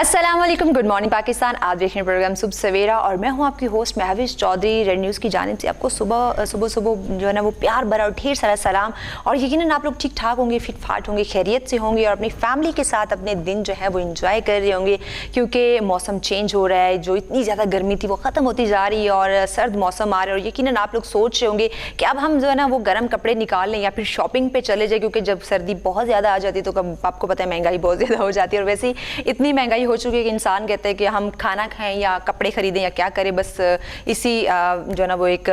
अस्सलाम वालेकुम, good morning Pakistan. आप देख रहे हैं प्रोग्राम सुबह सवेरा और मैं हूं आपकी host Mahvish Chaudhary. Red News की जानिब से आपको सुबह जो है ना वो प्यार भरा और ढेर सारा सलाम। और यकीनन आप लोग ठीक ठाक होंगे, फिट फाट होंगे, खैरियत से होंगे और अपनी फैमिली के साथ अपने दिन जो है वो इंजॉय कर रहे होंगे, क्योंकि मौसम चेंज हो रहा है। जो इतनी ज़्यादा गर्मी थी वो ख़त्म होती जा रही है और सर्द मौसम आ रहा है। और यकीनन आप लोग सोच रहे होंगे कि अब हम जो है ना वो गर्म कपड़े निकाल लें या फिर शॉपिंग पे चले जाए, क्योंकि जब सर्दी बहुत ज़्यादा आ जाती है तो आपको पता है महंगाई बहुत ज़्यादा हो जाती है। और वैसे ही इतनी महंगाई हो चुकी है कि इंसान कहते हैं कि हम खाना खाएं या कपड़े खरीदें या क्या करें, बस इसी जो है ना वो एक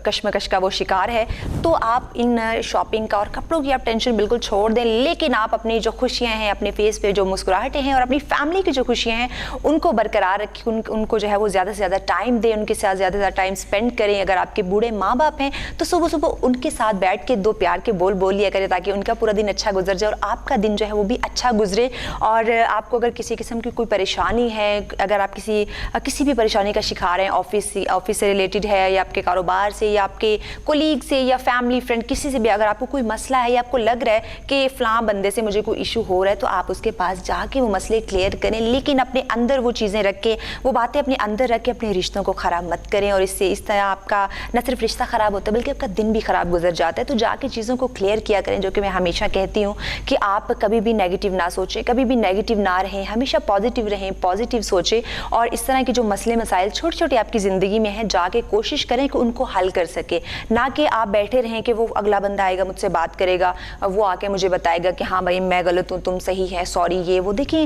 कश्मकश का वो शिकार है। तो आप इन शॉपिंग का और कपड़ों की आप टेंशन बिल्कुल छोड़ दें, लेकिन आप अपनी जो खुशियां हैं, अपने फेस पे जो मुस्कुराहटें हैं और अपनी फैमिली की जो खुशियां हैं उनको बरकरार रखें। उनको जो है वो ज़्यादा से ज़्यादा टाइम दें, उनके साथ ज़्यादा से ज़्यादा टाइम स्पेंड करें। अगर आपके बूढ़े माँ बाप हैं तो सुबह सुबह उनके साथ बैठ के दो प्यार के बोल लिया करें, ताकि उनका पूरा दिन अच्छा गुजर जाए और आपका दिन जो है वो भी अच्छा गुजरे। और आपको अगर किसी किस्म की कोई परेशानी है, अगर आप किसी भी परेशानी का शिकार हैं, ऑफिस से रिलेटेड है या आपके कारोबार से या आपके कोलीग से या फैमिली फ्रेंड किसी से भी, अगर आपको कोई मसला है या आपको लग रहा है कि फ़लाँ बंदे से मुझे कोई इशू हो रहा है, तो आप उसके पास जाके वो मसले क्लियर करें। लेकिन अपने अंदर वो चीज़ें रख के, वो बातें अपने अंदर रख के अपने रिश्तों को ख़राब मत करें। और इससे इस तरह आपका न सिर्फ रिश्ता ख़राब होता है बल्कि आपका दिन भी ख़राब गुजर जाता है। तो जाके चीज़ों को क्लियर किया करें, जो कि मैं हमेशा कहती हूँ कि आप कभी भी नेगेटिव ना सोचें, कभी भी नेगेटिव ना रहें, हमेशा पॉजिटिव रहें, पॉजिटिव सोचें। और इस तरह के जो मसले मसाइल छोटे छोटे आपकी ज़िंदगी में हैं, जाके कोशिश करें कि उनको हल कर सके, ना कि आप बैठे रहें कि वो अगला बंदा आएगा मुझसे बात करेगा, वो आके मुझे बताएगा कि हाँ भाई मैं गलत हूँ, तुम सही है, सॉरी ये वो। देखिए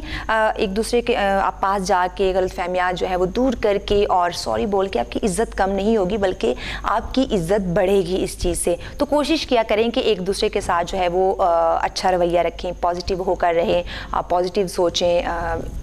एक दूसरे के आप पास जाके गलतफहमियाँ जो है वो दूर करके और सॉरी बोल के आपकी इज़्ज़त कम नहीं होगी बल्कि आपकी इज़्ज़त बढ़ेगी इस चीज़ से। तो कोशिश किया करें कि एक दूसरे के साथ जो है वो अच्छा रवैया रखें, पॉजिटिव होकर रहें, आप पॉजिटिव सोचें।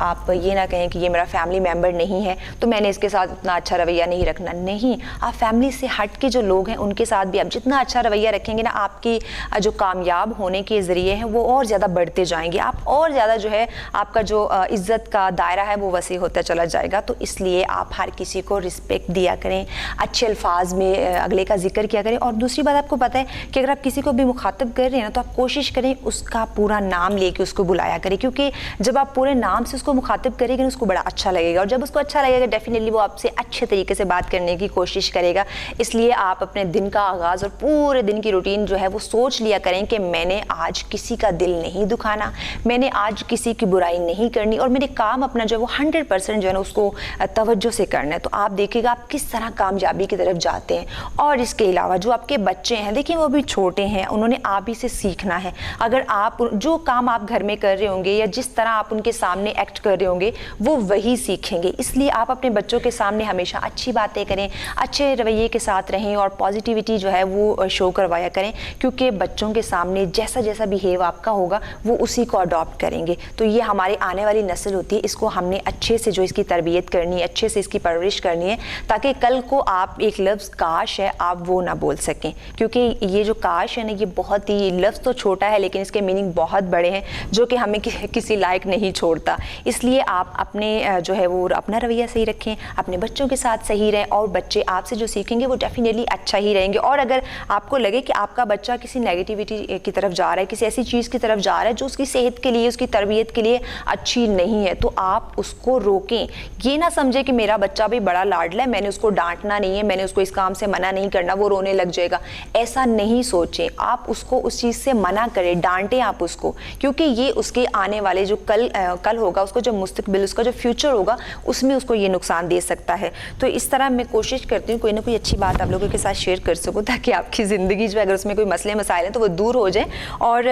आप ये ना कहें कि ये मेरा फैमिली मेम्बर नहीं है तो मैंने इसके साथ उतना अच्छा रवैया नहीं रखना। नहीं, आप फैमिली से हट के जो लोग हैं उनके साथ भी आप जितना अच्छा रवैया रखेंगे ना, आपकी जो कामयाब होने के ज़रिए हैं वो और ज़्यादा बढ़ते जाएंगे। आप और ज़्यादा जो है आपका जो इज़्ज़त का दायरा है वो वसी होता चला जाएगा। तो इसलिए आप हर किसी को रिस्पेक्ट दिया करें, अच्छे अल्फाज में अगले का जिक्र किया करें। और दूसरी बात आपको पता है कि अगर आप किसी को भी मुखातिब कर रहे हैं ना, तो आप कोशिश करें उसका पूरा नाम लेके उसको बुलाया करें, क्योंकि जब आप पूरे नाम से उसको मुखातिब करेंगे उसको बड़ा अच्छा लगेगा। और जब उसको अच्छा लगेगा डेफिनेटली वो आपसे अच्छे तरीके से बात करने की कोशिश करेगा। इसलिए आप अपने दिन का आगाज़ और पूरे दिन की रूटीन जो है वो सोच लिया करें कि मैंने आज किसी का दिल नहीं दुखाना, मैंने आज किसी की बुराई नहीं करनी और मेरे काम अपना जो है वो 100% जो है ना उसको तवज्जो से करना है। तो आप देखिएगा आप किस तरह कामयाबी की तरफ जाते हैं। और इसके अलावा जो आपके बच्चे हैं, देखिए वो भी छोटे हैं, उन्होंने आप ही से सीखना है। अगर आप जो काम आप घर में कर रहे होंगे या जिस तरह आप उनके सामने एक्ट कर रहे होंगे वो वही सीखेंगे। इसलिए आप अपने बच्चों के सामने हमेशा अच्छी बातें करें, अच्छे रवैये के साथ रहें और पॉजिटिविटी जो है वो शो करवाया करें, क्योंकि बच्चों के सामने जैसा जैसा बिहेव आपका होगा वो उसी को अडॉप्ट करेंगे। तो ये हमारी आने वाली नस्ल होती है, इसको हमने अच्छे से जो इसकी तरबियत करनी है, अच्छे से इसकी परवरिश करनी है, ताकि कल को आप एक लफ्ज़ काश है आप वो ना बोल सकें। क्योंकि ये जो काश है ना, ये बहुत ही लफ्ज़ तो छोटा है लेकिन इसके मीनिंग बहुत बड़े हैं, जो कि हमें किसी लायक नहीं छोड़ता। इसलिए आप अपने जो है वो अपना रवैया सही रखें, अपने बच्चों के साथ सही रहें और बच्चे आपसे जो सीखेंगे वो डेफिनेटली अच्छा ही रहेंगे। और अगर आपको लगे कि आपका बच्चा किसी नेगेटिविटी की तरफ जा रहा है, किसी ऐसी चीज़ की तरफ जा रहा है जो उसकी सेहत के लिए, उसकी तरबियत के लिए अच्छी नहीं है, तो आप उसको रोकें। ये ना समझे कि मेरा बच्चा भी बड़ा लाडला है, मैंने उसको डांटना नहीं है, मैंने उसको इस काम से मना नहीं करना, वो रोने लग जाएगा। ऐसा नहीं सोचें, आप उसको उस चीज़ से मना करें, डांटें आप उसको, क्योंकि ये उसके आने वाले जो कल होगा, उसको जो मुस्तकबिल, उसका जो फ्यूचर होगा उसमें उसको ये नुकसान दे सकता है। तो इस तरह मैं कोशिश करती हूँ कोई ना कोई अच्छी बात आप लोगों के साथ शेयर कर सकूँ, ताकि आपकी ज़िंदगी जो अगर उसमें कोई मसले मसाइल हैं तो वो दूर हो जाए। और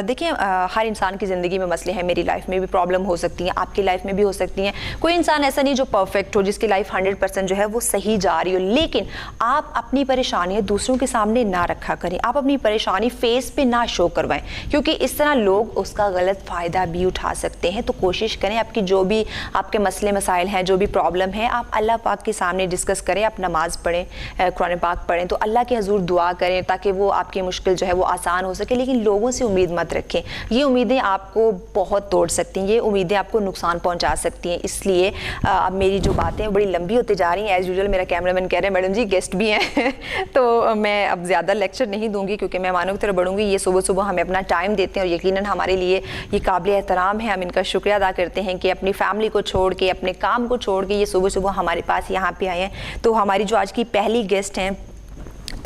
देखिए हर इंसान की ज़िंदगी में मसले हैं, मेरी लाइफ में भी प्रॉब्लम हो सकती हैं, आपकी लाइफ में भी हो सकती हैं। कोई इंसान ऐसा नहीं जो परफेक्ट हो, जिसकी लाइफ 100% जो है वो सही जा रही हो, लेकिन आप अपनी परेशानियाँ दूसरों के सामने ना रखा करें, आप अपनी परेशानी फेस पे ना शो करवाएं, क्योंकि इस तरह लोग उसका गलत फ़ायदा भी उठा सकते हैं। तो कोशिश करें आपकी जो भी आपके मसले मसाइल हैं, जो भी प्रॉब्लम है, आप अल्लाह पाक के सामने डिस्कस करें, आप नमाज़ पढ़ें, कुरान पाक पढ़ें, तो अल्लाह के हजूर दुआ करें ताकि वो आपकी मुश्किल जो है वो आसान हो सके। लेकिन लोगों से उम्मीद मत रखें, ये उम्मीदें आपको बहुत तोड़ सकती हैं, ये उम्मीदें आपको नुकसान पहुँचा सकती हैं। इसलिए अब मेरी जो बातें बड़ी लंबी होती जा रही हैं। एज़ यूजुअल मेरा कैमरामैन कह रहे हैं मैडम जी गेस्ट भी हैं तो मैं अब ज़्यादा लेक्चर नहीं दूंगी, क्योंकि मेहमानों की तरफ बढ़ूंगी। ये सुबह सुबह हमें अपना टाइम देते हैं और यकीनन हमारे लिए ये काबिल एहतराम है, हम इनका शुक्रिया अदा करते करते हैं कि अपनी फैमिली को छोड़ के, अपने काम को छोड़ के ये सुबह सुबह हमारे पास यहाँ पे आए हैं। तो हमारी जो आज की पहली गेस्ट हैं,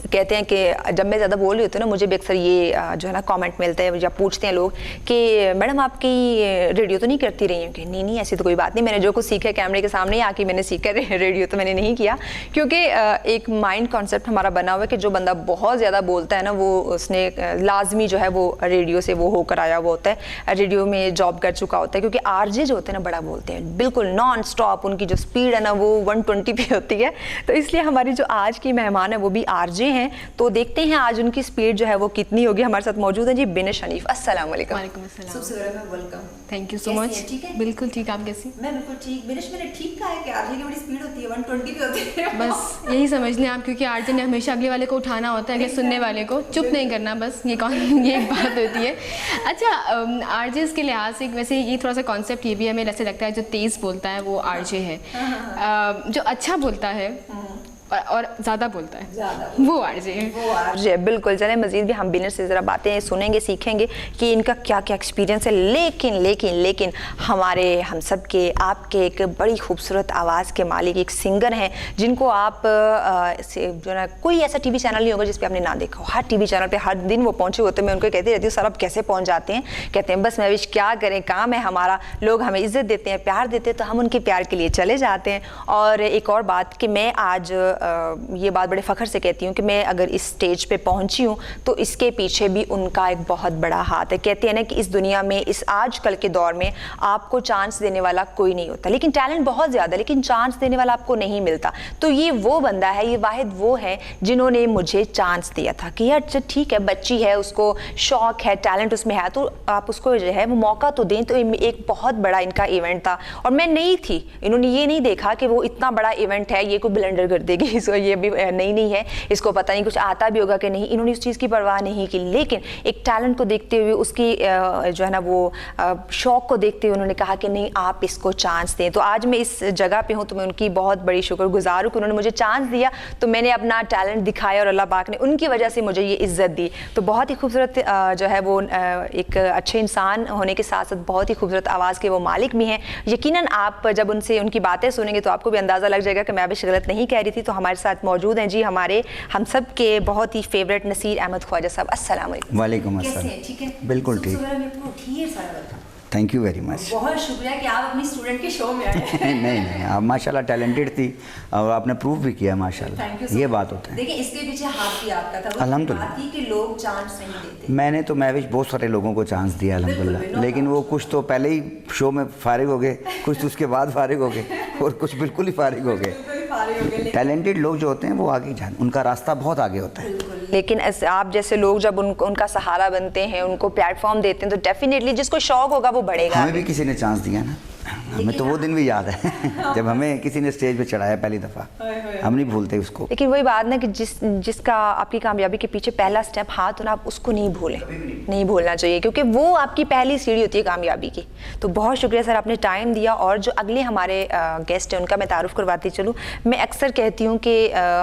कहते हैं कि जब मैं ज़्यादा बोल रही होती हूँ ना, मुझे भी अक्सर ये जो है ना कमेंट मिलते हैं, जब पूछते हैं लोग कि मैडम आपकी रेडियो तो नहीं करती रही हैं? कि नहीं नहीं, ऐसी तो कोई बात नहीं, मैंने जो कुछ सीखा है कैमरे के सामने आके मैंने सीखा, रेडियो तो मैंने नहीं किया। क्योंकि एक माइंड कॉन्सेप्ट हमारा बना हुआ है कि जो बंदा बहुत ज़्यादा बोलता है ना, वो उसने लाजमी जो है वो रेडियो से वो होकर आया हुआ होता है, रेडियो में जॉब कर चुका होता है। क्योंकि आरजे जो होते हैं ना बड़ा बोलते हैं, बिल्कुल नॉन स्टॉप, उनकी जो स्पीड है ना वो 120 पे होती है। तो इसलिए हमारी जो आज की मेहमान है वो भी आरजे हैं। तो देखते हैं आज उनकी स्पीड जो है वो कितनी होगी। हमारे साथ मौजूद है जी बिनिश हनीफ। अस्सलाम वालेकुम। वालेकुम अस्सलाम। सबसे पहले मैं welcome, thank you so much. ठीक है, बिल्कुल ठीक, आप कैसी? मैं बिल्कुल ठीक। बिनिश मैंने ठीक कहा है कि आरजे की बड़ी स्पीड होती है, 120 पे होती है। बस यही समझ लें आप, क्योंकि आरजे ने हमेशा अगले वाले को उठाना होता है, कि सुनने वाले को चुप नहीं करना, बस ये एक बात होती है। अच्छा, आरजे के लिहाज से वैसे ये थोड़ा सा कॉन्सेप्ट ये भी हमें ऐसे लगता है, जो तेज़ बोलता है वो आरजे है, जो अच्छा बोलता है और ज़्यादा बोलता है वो आरजे है। वो आरजे बिल्कुल। चलें मज़ीद भी हम बिनर से ज़रा बातें सुनेंगे, सीखेंगे कि इनका क्या क्या एक्सपीरियंस है। लेकिन लेकिन लेकिन हमारे हम सब के आपके एक बड़ी खूबसूरत आवाज़ के मालिक एक सिंगर हैं, जिनको आप जो ना कोई ऐसा टीवी चैनल नहीं होगा जिस पे आपने ना देखा हो। हर टीवी चैनल पे हर दिन वो पहुँचे होते हैं। मैं उनको कहती रहती हूँ, सर आप कैसे पहुँच जाते हैं? कहते हैं बस महविश क्या करें, काम है हमारा, लोग हमें इज़्ज़त देते हैं, प्यार देते हैं, तो हम उनके प्यार के लिए चले जाते हैं। और एक और बात कि मैं आज ये बात बड़े फ़ख्र से कहती हूँ कि मैं अगर इस स्टेज पे पहुँची हूँ तो इसके पीछे भी उनका एक बहुत बड़ा हाथ है। कहते हैं ना कि इस दुनिया में, इस आजकल के दौर में आपको चांस देने वाला कोई नहीं होता, लेकिन टैलेंट बहुत ज़्यादा, लेकिन चांस देने वाला आपको नहीं मिलता। तो ये वो बंदा है, ये वाहिद वो है जिन्होंने मुझे चांस दिया था कि यार ठीक है, बच्ची है, उसको शौक़ है, टैलेंट उसमें है, तो आप उसको जो है वो मौका तो दें। तो एक बहुत बड़ा इनका इवेंट था और मैं नई थी। इन्होंने ये नहीं देखा कि वो इतना बड़ा इवेंट है, ये कोई ब्लेंडर कर देगी, इसको ये भी नई नहीं है, इसको पता नहीं कुछ आता भी होगा कि नहीं। इन्होंने उस चीज़ की परवाह नहीं की, लेकिन एक टैलेंट को देखते हुए, उसकी जो है ना वो शौक़ को देखते हुए उन्होंने कहा कि नहीं, आप इसको चांस दें। तो आज मैं इस जगह पे हूँ तो मैं उनकी बहुत बड़ी शुक्रगुजार हूँ कि उन्होंने मुझे चांस दिया, तो मैंने अपना टैलेंट दिखाया और अल्लाह पाक ने उनकी वजह से मुझे ये इज़्ज़त दी। तो बहुत ही खूबसूरत जो है वो एक अच्छे इंसान होने के साथ साथ बहुत ही खूबसूरत आवाज़ के वो मालिक भी हैं। यकीनन आप जब उनसे उनकी बातें सुनेंगे तो आपको भी अंदाज़ा लग जाएगा कि मैं अभी गलत नहीं कह रही थी। तो हमारे साथ मौजूद हैं जी हमारे हम सब के बहुत ही फेवरेट नसीर अहमद ख्वाजा साहब। अस्सलाम वालेकुम। वालेकुम अस्सलाम। ठीक है, बिल्कुल ठीक। Thank you very much. बहुत शुक्रिया कि आप अपनी स्टूडेंट के शो में आए। नहीं, आप माशाल्लाह टैलेंटेड थी और आपने प्रूव भी किया माशाल्लाह। ये बात होता है। देखिए, इसके पीछे हाथ भी आपका था, अल्हम्दुलिल्लाह कि लोग चांस नहीं देते। मैंने तो महविश बहुत सारे लोगों को चांस दिया अल्हम्दुलिल्लाह, लेकिन वो कुछ तो पहले ही शो में फारिग हो गए, कुछ तो उसके बाद फारिग हो गए और कुछ बिल्कुल ही फारिग हो गए। टैलेंटेड लोग जो होते हैं वो आगे जान, उनका रास्ता बहुत आगे होता है। लेकिन आप जैसे लोग जब उनका सहारा बनते हैं, उनको प्लेटफॉर्म देते हैं, तो डेफिनेटली जिसको शौक होगा वो बढ़ेगा। हमें भी किसी ने चांस दिया ना, हमें तो वो दिन भी याद है जब हमें किसी ने स्टेज पे चढ़ाया पहली दफ़ा, हम नहीं भूलते उसको। लेकिन वही बात ना कि जिसका आपकी कामयाबी के पीछे पहला स्टेप हाथ हो ना, आप उसको नहीं भूलें, नहीं भूलना चाहिए, क्योंकि वो आपकी पहली सीढ़ी होती है कामयाबी की। तो बहुत शुक्रिया सर, आपने टाइम दिया। और जो अगले हमारे गेस्ट हैं उनका मैं तारुफ करवाती चलूँ। मैं अक्सर कहती हूँ कि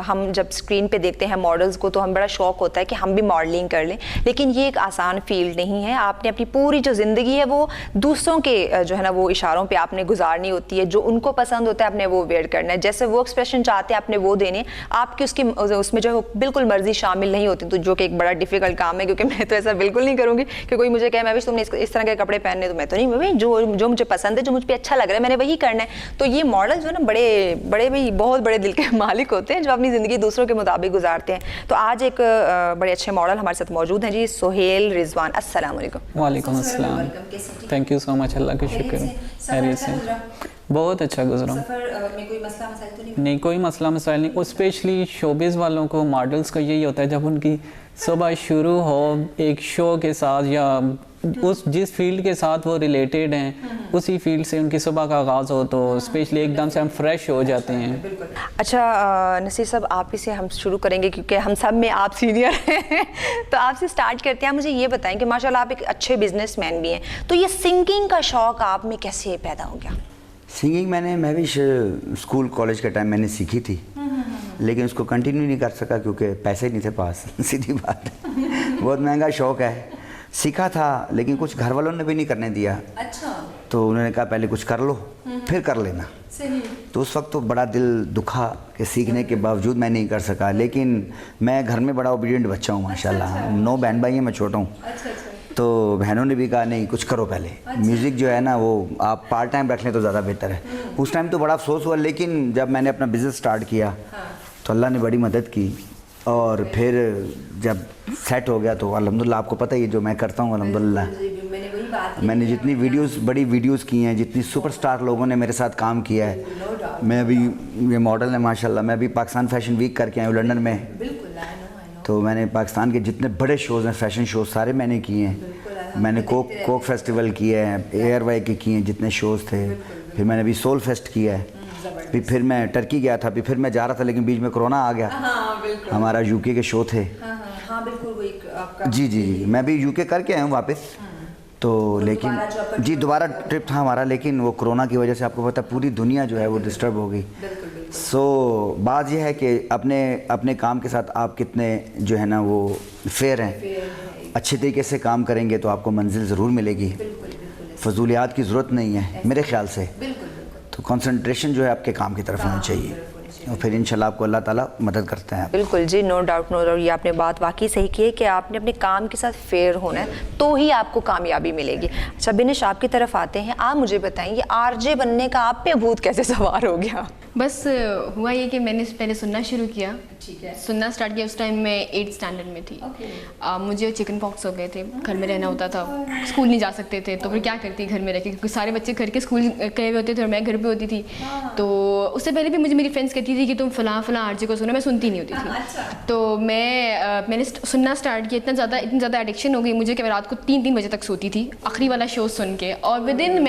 हम जब स्क्रीन पर देखते हैं मॉडल्स को तो हमें बड़ा शौक होता है कि हम भी मॉडलिंग कर लें, लेकिन ये एक आसान फील्ड नहीं है। आपने अपनी पूरी जो ज़िंदगी है वो दूसरों के जो है ना वो इशारों पे आपने गुजारनी होती है। जो उनको पसंद होता है आपने वो वेयर करना है, जैसे वो एक्सप्रेशन चाहते हैं आपने वो देने। आपकी उसमें जो है बिल्कुल मर्जी शामिल नहीं होती, तो जो कि एक बड़ा डिफिकल्ट काम है, क्योंकि मैं तो ऐसा बिल्कुल नहीं करूँगी कि कोई मुझे कहे मैं भी तुमने इस तरह के कपड़े पहनने, तो मैं तो नहीं, मैं जो मुझे पसंद है, जो मुझ पर अच्छा लग रहा है, मैंने वही करना है। तो ये मॉडल जो है ना बड़े भाई बहुत बड़े दिल के मालिक होते हैं, जो अपनी ज़िंदगी दूसरों के मुताबिक गुजारते हैं। तो आज एक बड़े अच्छे मॉडल हमारे साथ मौजूद हैं जी, सोहेल रिजवान। अस्सलाम वालेकुम। वालेकुम अस्सलाम। थैंक यू सो मच, अल्लाह का शुक्र है। खैरियत से, बहुत अच्छा गुजरा। में कोई मसला मसाइल तो नहीं, कोई मसला मसाइल नहीं। और स्पेशली शोबिज़ वालों को, मॉडल्स का यही होता है, जब उनकी सुबह शुरू हो एक शो के साथ या उस जिस फील्ड के साथ वो रिलेटेड हैं उसी फील्ड से उनकी सुबह का आगाज़ हो, तो स्पेशली एकदम से हम फ्रेश हो जाते हैं। अच्छा नसीर साहब, आप ही से हम शुरू करेंगे क्योंकि हम सब में आप सीनियर हैं तो आपसे स्टार्ट करते हैं। मुझे ये बताएं कि माशाल्लाह आप एक अच्छे बिजनेसमैन भी हैं, तो ये सिंगिंग का शौक़ आप में कैसे पैदा हो गया? सिंगिंग मैं भी स्कूल कॉलेज के टाइम मैंने सीखी थी, लेकिन उसको कंटिन्यू नहीं कर सका क्योंकि पैसे नहीं थे पास सीधी बात है। बहुत महंगा शौक़ है। सीखा था लेकिन कुछ घर वालों ने भी नहीं करने दिया। अच्छा। तो उन्होंने कहा पहले कुछ कर लो फिर कर लेना। सही। तो उस वक्त तो बड़ा दिल दुखा कि सीखने के बावजूद मैं नहीं कर सका, लेकिन मैं घर में बड़ा ओबीडियंट बच्चा हूँ माशाल्लाह। 9 बहन भाई हैं, मैं छोटा हूँ। तो बहनों ने भी कहा नहीं कुछ करो पहले, म्यूज़िक जो है ना वो आप पार्ट टाइम रख लें तो ज़्यादा बेहतर है। उस टाइम तो बड़ा अफसोस हुआ, लेकिन जब मैंने अपना बिज़नेस स्टार्ट किया तो अल्लाह ने बड़ी मदद की, और फिर जब सेट हो गया तो अल्हम्दुलिल्लाह आपको पता ही है जो मैं करता हूँ अल्हम्दुलिल्लाह। मैंने जितनी वीडियोस बड़ी वीडियोस की हैं, जितनी सुपरस्टार लोगों ने मेरे साथ काम किया है, मैं अभी ये मॉडल है माशाल्लाह, मैं अभी पाकिस्तान फैशन वीक करके आया हूँ लंदन में। तो मैंने पाकिस्तान के जितने बड़े शोज़ हैं, फैशन शोज़ सारे मैंने किए हैं। मैंने कोक फेस्टिवल किया है, एयरवाई के किए हैं जितने शोज़ थे, फिर मैंने अभी सोल फेस्ट किया है, फिर मैं टर्की गया था, फिर मैं जा रहा था लेकिन बीच में कोरोना आ गया। हमारा यूके के शो थे। जी जी जी, मैं भी यूके करके आया हूँ वापस। तो लेकिन जी दोबारा ट्रिप था हमारा, लेकिन वो कोरोना की वजह से आपको पता पूरी दुनिया जो है वो डिस्टर्ब हो गई। बात यह है कि अपने काम के साथ आप कितने जो है ना वो फेयर हैं, अच्छे तरीके से काम करेंगे तो आपको मंजिल ज़रूर मिलेगी। फजूलियात की ज़रूरत नहीं है मेरे ख्याल से। तो कंसंट्रेशन जो है आपके काम की तरफ होना चाहिए, और फिर इंशाल्लाह आपको अल्लाह ताला मदद करते हैं। बिल्कुल जी, नो डाउट नो डाउट, ये आपने बात वाकई सही की है कि आपने अपने काम के साथ फेयर होना है तो ही आपको कामयाबी मिलेगी। अच्छा बिनिश, आपकी तरफ आते हैं, आप मुझे बताएं ये आरजे बनने का आप पे भूत कैसे सवार हो गया? बस हुआ ये कि मैंने पहले सुनना शुरू किया। ठीक है। सुनना स्टार्ट किया उस टाइम मैं 8th स्टैंडर्ड में थी। मुझे चिकन पॉक्स हो गए थे, घर में रहना होता था, स्कूल नहीं जा सकते थे, तो फिर क्या करती घर में रह के, क्योंकि सारे बच्चे घर के स्कूल गए हुए होते थे और मैं घर पे होती थी। तो उससे पहले भी मुझे मेरी फ्रेंड्स कहती थी कि तुम फ़लाँ आरजे को सुनो, मैं सुनती नहीं होती थी। तो मैंने सुनना स्टार्ट किया, इतनी ज़्यादा एडिक्शन हो गई मुझे कि मैं रात को 3-3 बजे तक सोती थी आखिरी वाला शो सुन के। और विद इन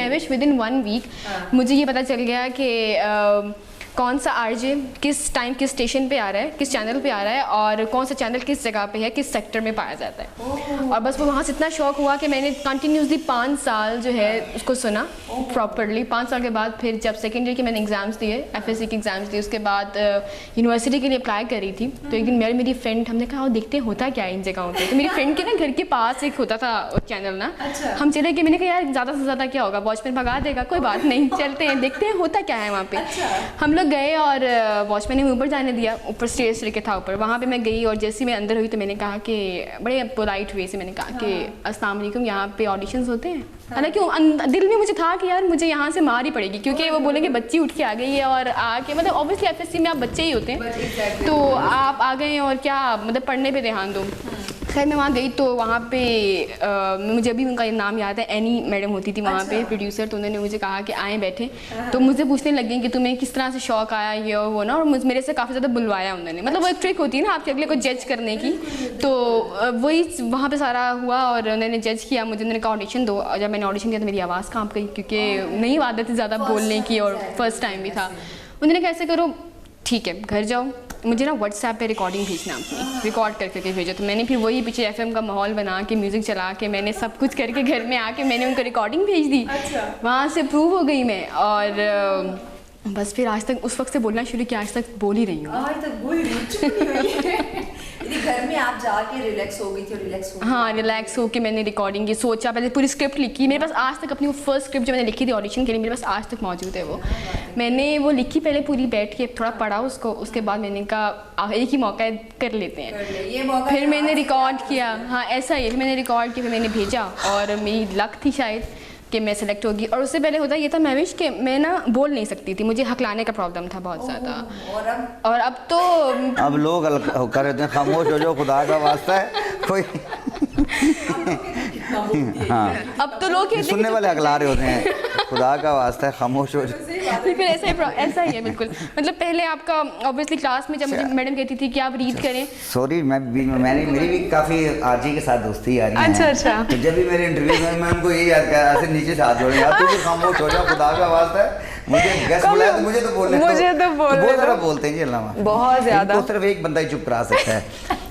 1 वीक मुझे ये पता चल गया कि कौन सा आरजे किस टाइम किस स्टेशन पे आ रहा है, किस चैनल पे आ रहा है, और कौन सा चैनल किस जगह पे है, किस सेक्टर में पाया जाता है। और बस वो वहाँ से इतना शौक हुआ कि मैंने कंटिन्यूसली 5 साल जो है उसको सुना प्रॉपरली। 5 साल के बाद फिर जब सेकेंड ईयर के मैंने एग्ज़ाम्स दिए, FSC के एग्ज़ाम्स दिए, उसके बाद यूनिवर्सिटी के लिए अप्लाई कर रही थी। तो एक दिन मेरी फ्रेंड, हमने कहा देखते हैं होता क्या है इन जगहों पर। तो मेरी फ्रेंड के ना घर के पास एक होता था चैनल ना, हम चले गए। मैंने कहा यार ज़्यादा से ज़्यादा क्या होगा, वॉचमैन भगा देगा, कोई बात नहीं, चलते हैं देखते हैं होता क्या है वहाँ पे। हम लोग गए और वॉचमैन ने मुझे ऊपर जाने दिया, ऊपर स्टेज के था ऊपर। वहाँ पे मैं गई और जैसे मैं अंदर हुई तो मैंने कहा कि बड़े पोलाइट वे से मैंने कहा कि अस्सलाम वालेकुम, यहाँ पे ऑडिशंस होते हैं। हालांकि दिल में मुझे था कि यार मुझे यहाँ से मार ही पड़ेगी, क्योंकि वो बोलेंगे बच्ची उठ के आ गई है और आके, मतलब ऑब्वियसली FSC में आप बच्चे ही होते हैं, तो आप आ गए और क्या मतलब पढ़ने पे ध्यान दो। खैर मैं वहाँ गई तो वहाँ पे मुझे अभी उनका नाम याद है, एनी मैडम होती थी वहाँ पे प्रोड्यूसर। तो उन्होंने मुझे कहा कि आए बैठे, तो मुझे पूछने लग गई कि तुम्हें किस तरह से शौक आया ये और वो ना, और मेरे से काफ़ी ज़्यादा बुलवाया उन्होंने। मतलब वो एक ट्रिक होती है ना आपके अगले को जज करने की, तो वही वहाँ पे सारा हुआ और उन्होंने जज किया मुझे। उन्होंने कहा ऑडिशन दो, और जब मैंने ऑडिशन दिया तो मेरी आवाज़ काँप गई, क्योंकि नहीं आदत थी ज़्यादा बोलने की और फर्स्ट टाइम भी था। उन्होंने कहा ऐसे करो ठीक है घर जाओ, मुझे ना व्हाट्सएप पे रिकॉर्डिंग भेजना अपनी, रिकॉर्ड करके भेजो। तो मैंने फिर वही पीछे FM का माहौल बना के म्यूज़िक चला के मैंने सब कुछ करके घर में आके मैंने उनको रिकॉर्डिंग भेज दी। वहाँ से अप्रूव हो गई मैं, और बस फिर आज तक उस वक्त से बोलना शुरू किया, आज तक बोल ही रही हूँ। आज तक बोल रही घर में आप जाके रिलैक्स हो गई थी, रिलैक्स हो हाँ रिलैक्स हो के मैंने रिकॉर्डिंग की, सोचा, पहले पूरी स्क्रिप्ट लिखी। मेरे पास आज तक अपनी वो फर्स्ट स्क्रिप्ट जो मैंने लिखी थी ऑडिशन के लिए, मेरे पास आज तक मौजूद है वो। मैंने वो लिखी पहले पूरी बैठ के, थोड़ा पढ़ा उसको, उसके बाद मैंने कहा एक ही मौका है कर लेते हैं, फिर मैंने रिकॉर्ड किया। हाँ ऐसा ही, फिर मैंने रिकॉर्ड किया, फिर मैंने भेजा और मेरी लक थी शायद कि मैं सेलेक्ट होगी। और उससे पहले होता ये था महविश कि मैं ना बोल नहीं सकती थी, मुझे हकलाने का प्रॉब्लम था बहुत ज़्यादा। और अब तो अब लोग कर रहे हैं खामोश हो जाओ, खुदा का वास्ता है कोई हाँ अब तो लोग सुनने वाले हकला रहे होते हैं, खुदा का वास्ता है खामोश हो जाओ। फिर ऐसा ही है बिल्कुल। मतलब पहले आपका ऑब्वियसली क्लास में जब मुझे मैडम कहती थी कि आप रीड करें, सॉरी मैंने मेरी भी काफ़ी आरजी के साथ दोस्ती आ रही है। अच्छा तो जब भी मेरे इंटरव्यू में मैं उनको यही याद कर ऐसे नीचे से हाथ जोड़े, यार तू भी खामोश हो जाओ, खुदा का वास्ता है मुझे गेस्ट बुलाया तो मुझे तो बोलने दो। मुझे तो बोलने बहुत दो। ज़्यादा बोलते हैं जी अल्लाह माफ़। बहुत ज़्यादा। इनको सिर्फ एक बंदा ही चुप करा सकता है,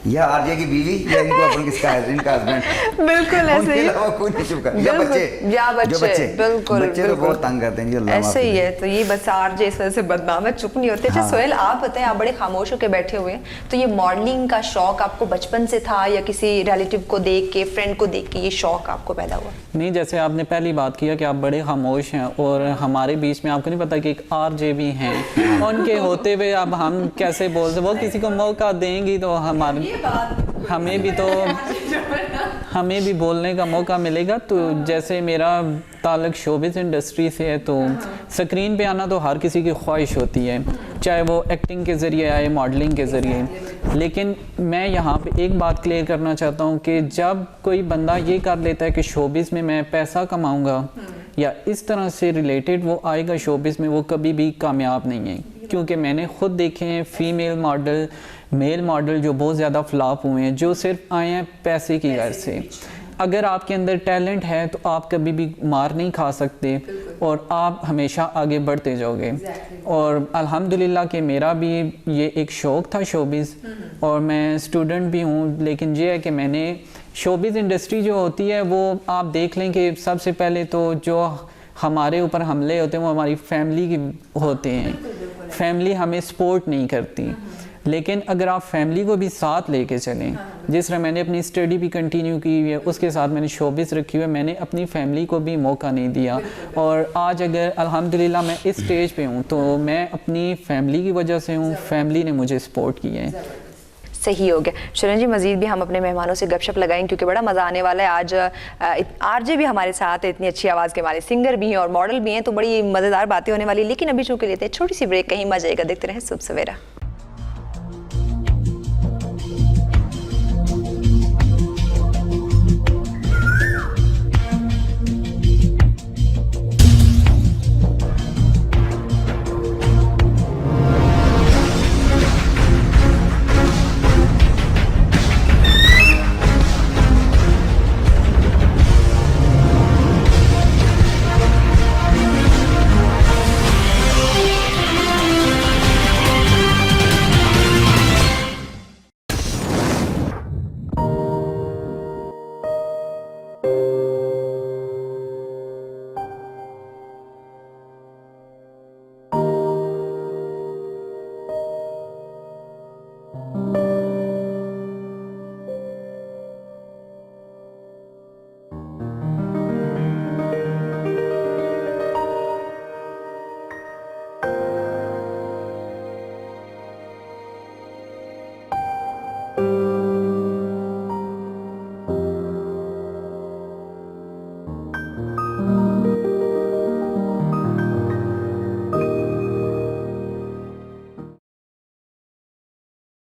या आरजे की बीवी या इनको अपन किसका है, इनका हस्बैंड। बिल्कुल ऐसे ही, कोई नहीं चुप कर, या बच्चे, जो बच्चे बिल्कुल बच्चे तो बहुत तंग करते हैं जी अल्लाह माफ़ ऐसे ही करे। है। तो ये बस आरजे इस वजह से बदनाम है, चुप नहीं होते। अच्छा हाँ। सोहेल, आप बताएं, आप बड़े खामोश होकर बैठे हुए हैं, तो ये मॉडलिंग का शौक आपको बचपन से था या किसी रिलेटिव को देख के, फ्रेंड को देख के ये शौक आपको पैदा हुआ? नहीं, जैसे आपने पहली बात किया कि आप बड़े खामोश हैं और हमारे बीच में आपको नहीं पता कि एक आरजे भी हैं, उनके होते हुए अब हम कैसे बोलते, वो किसी को मौका देंगी तो हमें भी बोलने का मौका मिलेगा। तो जैसे मेरा ताल्लुक शोबिज़ इंडस्ट्री से है, तो स्क्रीन पे आना तो हर किसी की ख्वाहिश होती है, चाहे वो एक्टिंग के ज़रिए आए, मॉडलिंग के ज़रिए। लेकिन मैं यहाँ पे एक बात क्लियर करना चाहता हूँ कि जब कोई बंदा ये कर लेता है कि शोबिज़ में मैं पैसा कमाऊँगा या इस तरह से रिलेटेड वो आएगा शोबिज़ में, वो कभी भी कामयाब नहीं है। क्योंकि मैंने ख़ुद देखे हैं फ़ीमेल मॉडल, मेल मॉडल जो बहुत ज़्यादा फ्लॉप हुए हैं, जो सिर्फ आए हैं पैसे की घर से। अगर आपके अंदर टैलेंट है तो आप कभी भी मार नहीं खा सकते और आप हमेशा आगे बढ़ते जाओगे। और अल्हम्दुलिल्लाह कि मेरा भी ये एक शौक़ था शोबिज़, और मैं स्टूडेंट भी हूँ। लेकिन ये है कि मैंने शोबिज़ इंडस्ट्री जो होती है वो आप देख लें कि सबसे पहले तो जो हमारे ऊपर हमले होते हैं वो हमारी फैमिली की होते हैं। फैमिली हमें सपोर्ट नहीं करती, लेकिन अगर आप फैमिली को भी साथ लेके चलें, जिस तरह मैंने अपनी स्टडी भी कंटिन्यू की हुई है, उसके साथ मैंने शोबिज़ रखी हुई है, मैंने अपनी फैमिली को भी मौका नहीं दिया। और आज अगर अल्हम्दुलिल्लाह मैं इस स्टेज पे हूँ तो मैं अपनी फैमिली की वजह से हूँ, फैमिली ने मुझे सपोर्ट किया है। सही हो गया। शरण जी, मज़ीद भी हम अपने मेहमानों से गपशप लगाएंगे क्योंकि बड़ा मज़ा आने वाला है। आज आरजे भी हमारे साथ है, इतनी अच्छी आवाज़ के हमारे सिंगर भी हैं और मॉडल भी हैं, तो बड़ी मज़ेदार बातें होने वाली। लेकिन अभी चूँकि लेते हैं छोटी सी ब्रेक, कहीं मज़े का देखते रहें सुबह सवेरा।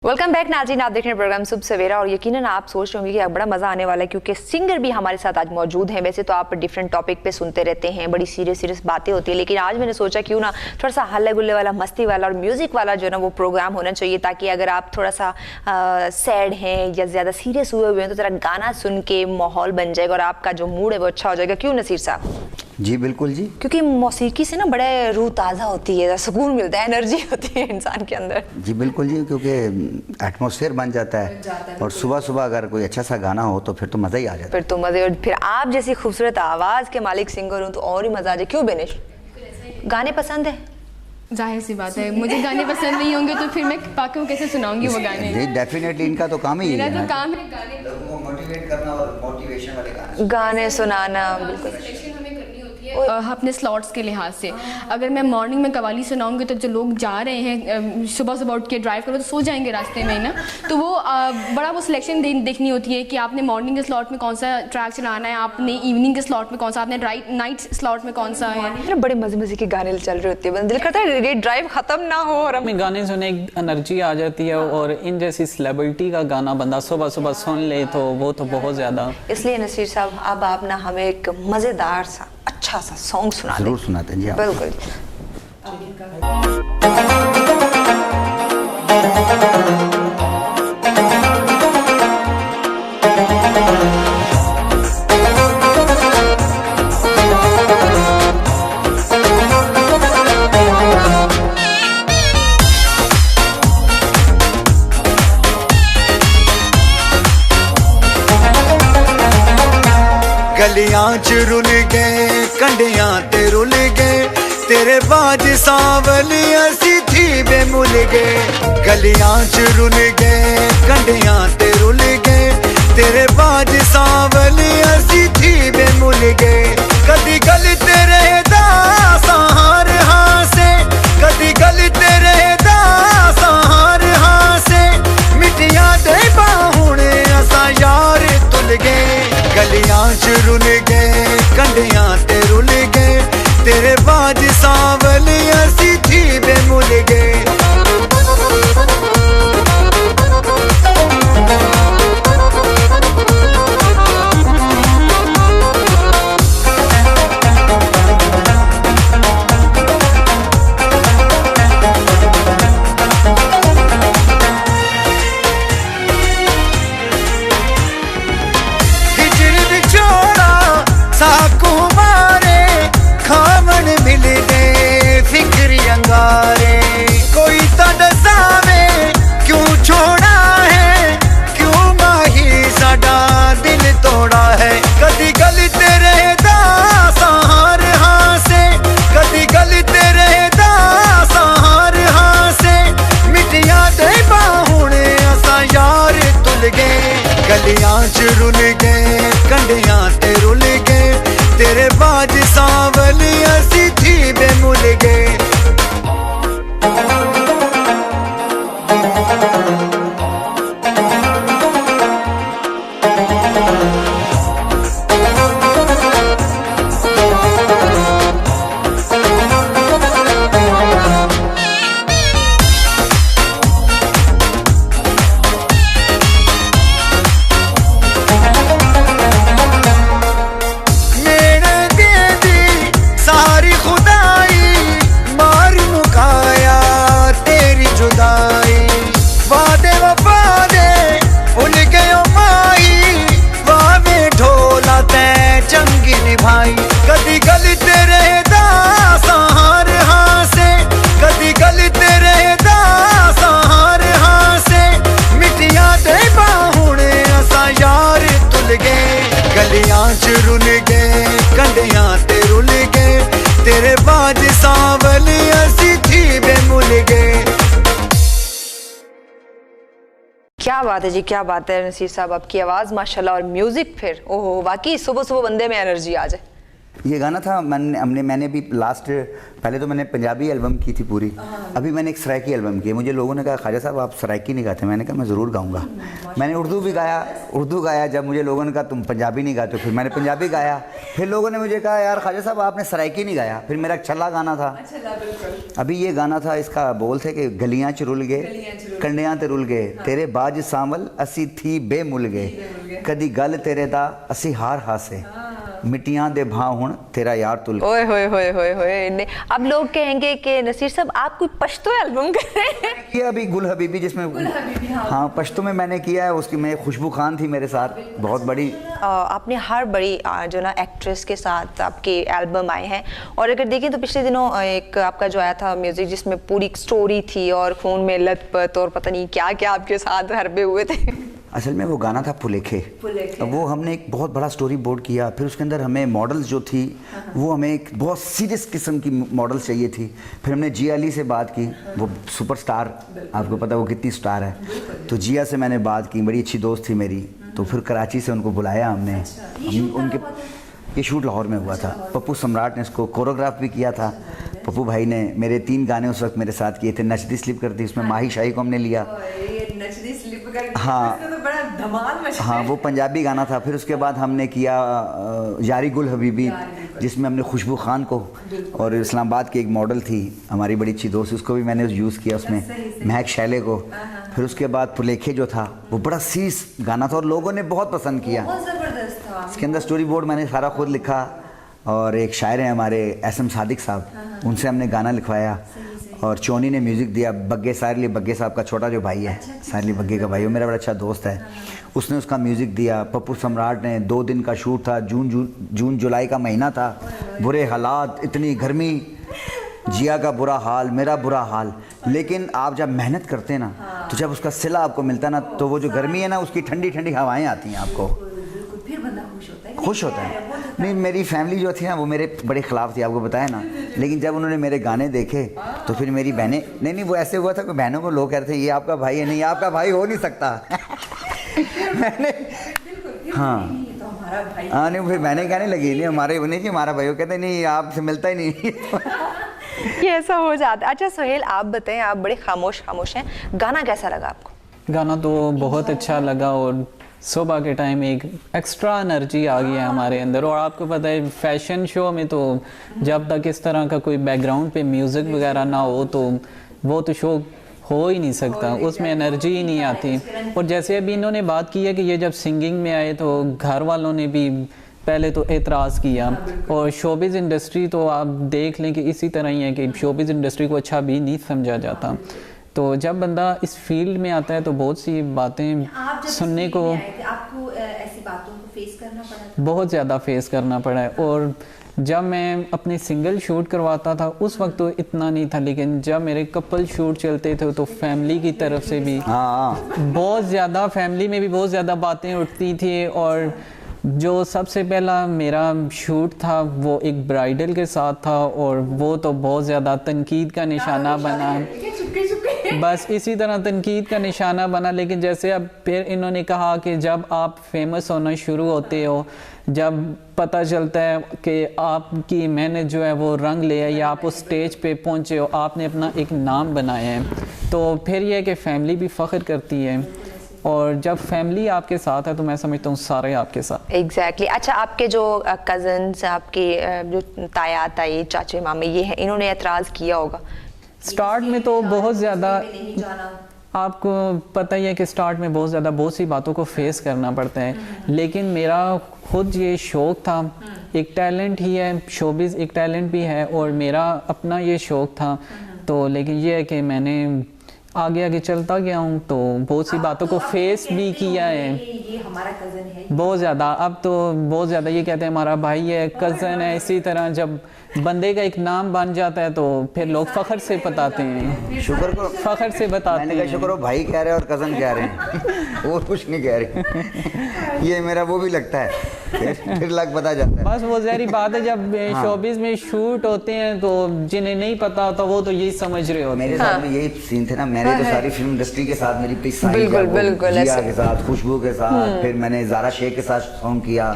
वेलकम बैक नाज़रीन, आप देख रहे हैं प्रोग्राम सुबह सवेरा। और यकीनन आप सोच रहे होंगे कि अब बड़ा मज़ा आने वाला है क्योंकि सिंगर भी हमारे साथ आज मौजूद हैं। वैसे तो आप डिफरेंट टॉपिक पे सुनते रहते हैं, बड़ी सीरियस बातें होती है, लेकिन आज मैंने सोचा क्यों ना थोड़ा सा हल्ले गुल्ले वाला, मस्ती वाला और म्यूज़िक वाला जो है ना वो प्रोग्राम होना चाहिए, ताकि अगर आप थोड़ा सा सैड हैं या ज़्यादा सीरियस हुए हुए हैं तो ज़रा गाना सुन के माहौल बन जाएगा और आपका जो मूड है वो अच्छा हो जाएगा। क्यों नसीर साहब? जी बिल्कुल जी, क्योंकि मौसीकी से ना बड़े रूह ताज़ा होती है, सुकून मिलता है, एनर्जी होती है इंसान के अंदर। जी बिल्कुल जी, क्योंकि एटमॉस्फेयर बन जाता है और सुबह सुबह अगर कोई अच्छा सा गाना हो तो फिर तो मज़ा ही आ जाता है। फिर तो मज़े, और फिर आप जैसी खूबसूरत आवाज़ के मालिक सिंगर हूँ तो और ही मज़ा आ जाए। क्यों बेनिश, गाने पसंद है? जाहिर सी बात है, मुझे गाने पसंद नहीं होंगे तो फिर मैं बाकियों को कैसे सुनाऊंगी वो गाने? जी डेफिनेटली, इनका तो काम ही मेरा है तो ना, काम है गाने लोगों को मोटिवेट करना और मोटिवेशन वाले गाने सुनाना। बिल्कुल हमें करनी होती है अपने स्लॉट्स के लिहाज से। अगर मैं मॉर्निंग में कवाली सुनाऊंगी तो जो लोग जा रहे हैं सुबह सुबह उठ के ड्राइव करो तो सो जाएंगे रास्ते में ही ना, तो वो बड़ा वो सिलेक्शन देखनी होती है कि आपने मॉर्निंग के स्लॉट में कौन सा ट्रैक चलाना है, आपने इवनिंग के स्लॉट में कौन सा, आपने नाइट स्लॉट में कौन सा है। बड़े मज़े के गाने चल रहे होते हैं, दिल करता है ये ड्राइव खत्म ना हो और हमें गाने सुने एक एनर्जी आ जाती है, और इन जैसी सेलिब्रिटी का गाना बंदा सुबह सुबह सुन ले तो वो तो बहुत ज़्यादा। इसलिए नसीर साहब अब आप ना हमें एक मज़ेदार सा अच्छा सा सॉन्ग सुना दें। ज़रूर सुनाते हैं जी आप। बिल्कुल। गलियां च रुल गए कंडियां ते रुल गए तेरे बाज सांवली असी थी बेमुल गए गलियां च रुल गए कंडियां ते रुल गए तेरे बाज सांवली असी थी बेमुल गए कदी गल तेरे दा सहार हासे कदी गल तेरे दा सहार हासे मिटिया दे बाहुणे असा यार तुल गए गलियां च रुल गए कंडियां ते रुल गए तेरे बाज सांवली असी थी बेमुल गए कोई तो दसावे क्यों छोड़ा है क्यों माही साडा दिल तोड़ा है कदी गल तेरे दा सहार हासे कदी गल तेरे दा सहार हासे मिटिया दे बाहुणे असा यार तुल गए गलियां च रुल गए कंडियां ते रुल गए तेरे बाज सांवली असी थी बेमुल गए कदी गल तेरे दा सहार हासे कदी गल तेरे दा सहार हासे मिटिया दे बाहुणे असा यार तुल गए गलियां च रुल गए कंडियां ते रुल गए तेरे बाज सांवली असी थी बेमुल गए क्या बात है जी, क्या बात है नसीर साहब, आपकी आवाज़ माशाल्लाह और म्यूज़िक फिर ओहो वाकई सुबह सुबह बंदे में एनर्जी आ जाए। ये गाना था मैंने भी लास्ट पहले तो मैंने पंजाबी एल्बम की थी पूरी, अभी मैंने एक सराइकी एल्बम की। मुझे लोगों ने कहा ख्वाजा साहब आप सराइकी नहीं गाते, मैंने कहा मैं ज़रूर गाऊंगा। मैंने उर्दू भी गाया, उर्दू गाया, जब मुझे लोगों ने कहा तुम पंजाबी नहीं गाते, फिर मैंने पंजाबी गाया। फिर लोगों ने मुझे कहा यार ख्वाजा साहब आपने सराइकी नहीं गाया, फिर मेरा छल्ला गाना था। अभी ये गाना था, इसका बोल थे कि गलियां च रुल गए कंडियां ते रुल गए तेरे बाज सांवल असी थी बेमुल गए कदी गल तेरे दा असी हार हासे मिट्टियां दे भां हुण तेरा यार तुल। ओए होए होए होए होए, अब लोग कहेंगे कि नसीर साहब आप कोई पश्तो एल्बम कर रहे हैं। किया अभी गुल हबीबी जिसमें हाँ पश्तो में मैंने किया है, उसकी मैं खुशबू खान थी मेरे साथ, बहुत बड़ी। आपने हर बड़ी जो ना एक्ट्रेस के साथ आपके एल्बम आए हैं, और अगर देखें तो पिछले दिनों एक आपका जो आया था म्यूजिक जिसमें पूरी स्टोरी थी और खून में लथपथ और पता नहीं क्या क्या आपके साथ हरबे हुए थे। असल में वो गाना था फुलेखे, वो हमने एक बहुत बड़ा स्टोरी बोर्ड किया, फिर उसके अंदर हमें मॉडल्स जो थी वो हमें एक बहुत सीरियस किस्म की मॉडल्स चाहिए थी। फिर हमने जिया अली से बात की, वो सुपरस्टार, आपको पता है वो कितनी स्टार है, तो जिया से मैंने बात की, बड़ी अच्छी दोस्त थी मेरी, तो फिर कराची से उनको बुलाया हमने। उनके ये शूट लाहौर में हुआ था, पप्पू सम्राट ने इसको कोरियोग्राफ भी किया था। पप्पू भाई ने मेरे 3 गाने उस वक्त मेरे साथ किए थे, नचदी स्लिप करती, उसमें माही शाही को हमने लिया। हाँ तो बड़ा धमाल हाँ वो पंजाबी गाना था। फिर उसके बाद हमने किया यारी गुल हबीबी, जिसमें हमने खुशबू खान को, और इस्लामाबाद की एक मॉडल थी हमारी बड़ी अच्छी दोस्त, उसको भी मैंने यूज़ किया उसमें, महक शैले को। फिर उसके बाद फुलेखे जो था वो बड़ा सीरियस गाना था और लोगों ने बहुत पसंद किया। इसके अंदर स्टोरी बोर्ड मैंने सारा खुद लिखा, और एक शायर हैं हमारे एसएम सादिक साहब, उनसे हमने गाना लिखवाया, और चोनी ने म्यूज़िक दिया। बग्गे सारली बग्गे साहब का छोटा जो भाई है, सारली बग्गे का भाई, वो मेरा बड़ा अच्छा दोस्त है, उसने उसका म्यूज़िक दिया। पप्पू सम्राट ने 2 दिन का शूट था, जून जुलाई का महीना था, बुरे हालात, इतनी गर्मी, जिया का बुरा हाल, मेरा बुरा हाल। लेकिन आप जब मेहनत करते हैं ना, तो जब उसका सिला आपको मिलता है ना, तो वो जो गर्मी है ना, उसकी ठंडी ठंडी हवाएं आती हैं आपको, खुश होता है। नहीं, मेरी फैमिली जो थी ना वो मेरे बड़े ख़िलाफ़ थी, आपको बताया ना। लेकिन जब उन्होंने मेरे गाने देखे तो फिर मेरी बहनें, नहीं वो ऐसे हुआ था कि बहनों को लोग कह रहे थे ये आपका भाई है, नहीं आपका भाई हो नहीं सकता। मैंने हाँ नहीं, फिर मैंने कहने लगी नहीं हमारे नहीं कि हमारा भाई हो, कहते नहीं आपसे मिलता ही नहीं। ये ऐसा हो जाता है। अच्छा सोहेल, आप बताएं, आप बड़े खामोश हैं, गाना कैसा लगा आपको? गाना तो बहुत अच्छा लगा और सुबह के टाइम एक एक्स्ट्रा एनर्जी आ गई है हमारे अंदर। और आपको पता है फैशन शो में तो जब तक इस तरह का कोई बैकग्राउंड पे म्यूज़िक वगैरह ना हो तो वो तो शो हो ही नहीं सकता, उसमें एनर्जी ही नहीं आती। और जैसे अभी इन्होंने बात की है कि ये जब सिंगिंग में आए तो घर वालों ने भी पहले तो एतराज़ किया, और शोबिज़ इंडस्ट्री तो आप देख लें कि इसी तरह ही है कि शोबिज़ इंडस्ट्री को अच्छा भी नहीं समझा जाता। तो जब बंदा इस फील्ड में आता है तो बहुत सी बातें सुनने को, आपको ऐसी बातों को फेस करना पड़ा? बहुत ज़्यादा फेस करना पड़ा है। और जब मैं अपने सिंगल शूट करवाता था उस वक्त तो इतना नहीं था, लेकिन जब मेरे कपल शूट चलते थे तो फैमिली की तरफ से भी बहुत ज़्यादा, फैमिली में भी बहुत ज़्यादा बातें उठती थी। और जो सबसे पहला मेरा शूट था वो एक ब्राइडल के साथ था और वो तो बहुत ज़्यादा तनकीद का निशाना बना, बस इसी तरह तनकीद का निशाना बना। लेकिन जैसे अब फिर इन्होंने कहा कि जब आप फेमस होना शुरू होते हो, जब पता चलता है कि आपकी मेहनत जो है वो रंग ले आई, या आप उस स्टेज पे पहुंचे हो, आपने अपना एक नाम बनाया है, तो फिर यह है कि फैमिली भी फ़ख्र करती है। और जब फैमिली आपके साथ है तो मैं समझता हूँ सारे आपके साथ। एग्जैक्टली। अच्छा, आपके जो कज़न्स, आपके जो ताया ताई, चाचे मामे ये हैं, इन्होंने एतराज़ किया होगा? स्टार्ट में तो बहुत ज़्यादा, आपको पता ही है कि स्टार्ट में बहुत सी बातों को फेस करना पड़ता है। लेकिन मेरा खुद ये शौक़ था, एक टैलेंट ही है, शोबिज़ एक टैलेंट भी है और मेरा अपना ये शौक़ था। तो लेकिन ये है कि मैंने आगे चलता गया हूँ तो बहुत सी बातों को फेस भी किया है। ये हमारा कज़न है, बहुत ज़्यादा, अब तो बहुत ज़्यादा ये कहते हैं हमारा भाई है, कज़न है। इसी तरह जब बंदे का एक नाम बन जाता है तो फिर लोग फ़ख्र से बताते हैं, शुक्र को फ़ख्र से बताते हैं। शुक्र हो भाई कह रहे हैं और कज़न कह रहे हैं और कुछ नहीं कह रहे। ये मेरा वो भी लगता है, फिर लग पता जाता है। बस वो ज़ाहिर बात है जब शोबिज़ में शूट होते हैं तो जिन्हें नहीं पता होता वो तो यही समझ रहे होते हैं। मेरे साथ में यही सीन थे ना, मैंने तो सारी फिल्म इंडस्ट्री के साथ, मेरी बिल्कुल जिया के साथ, खुशबू के साथ, फिर मैंने ज़ारा शेख के साथ सॉन्ग किया,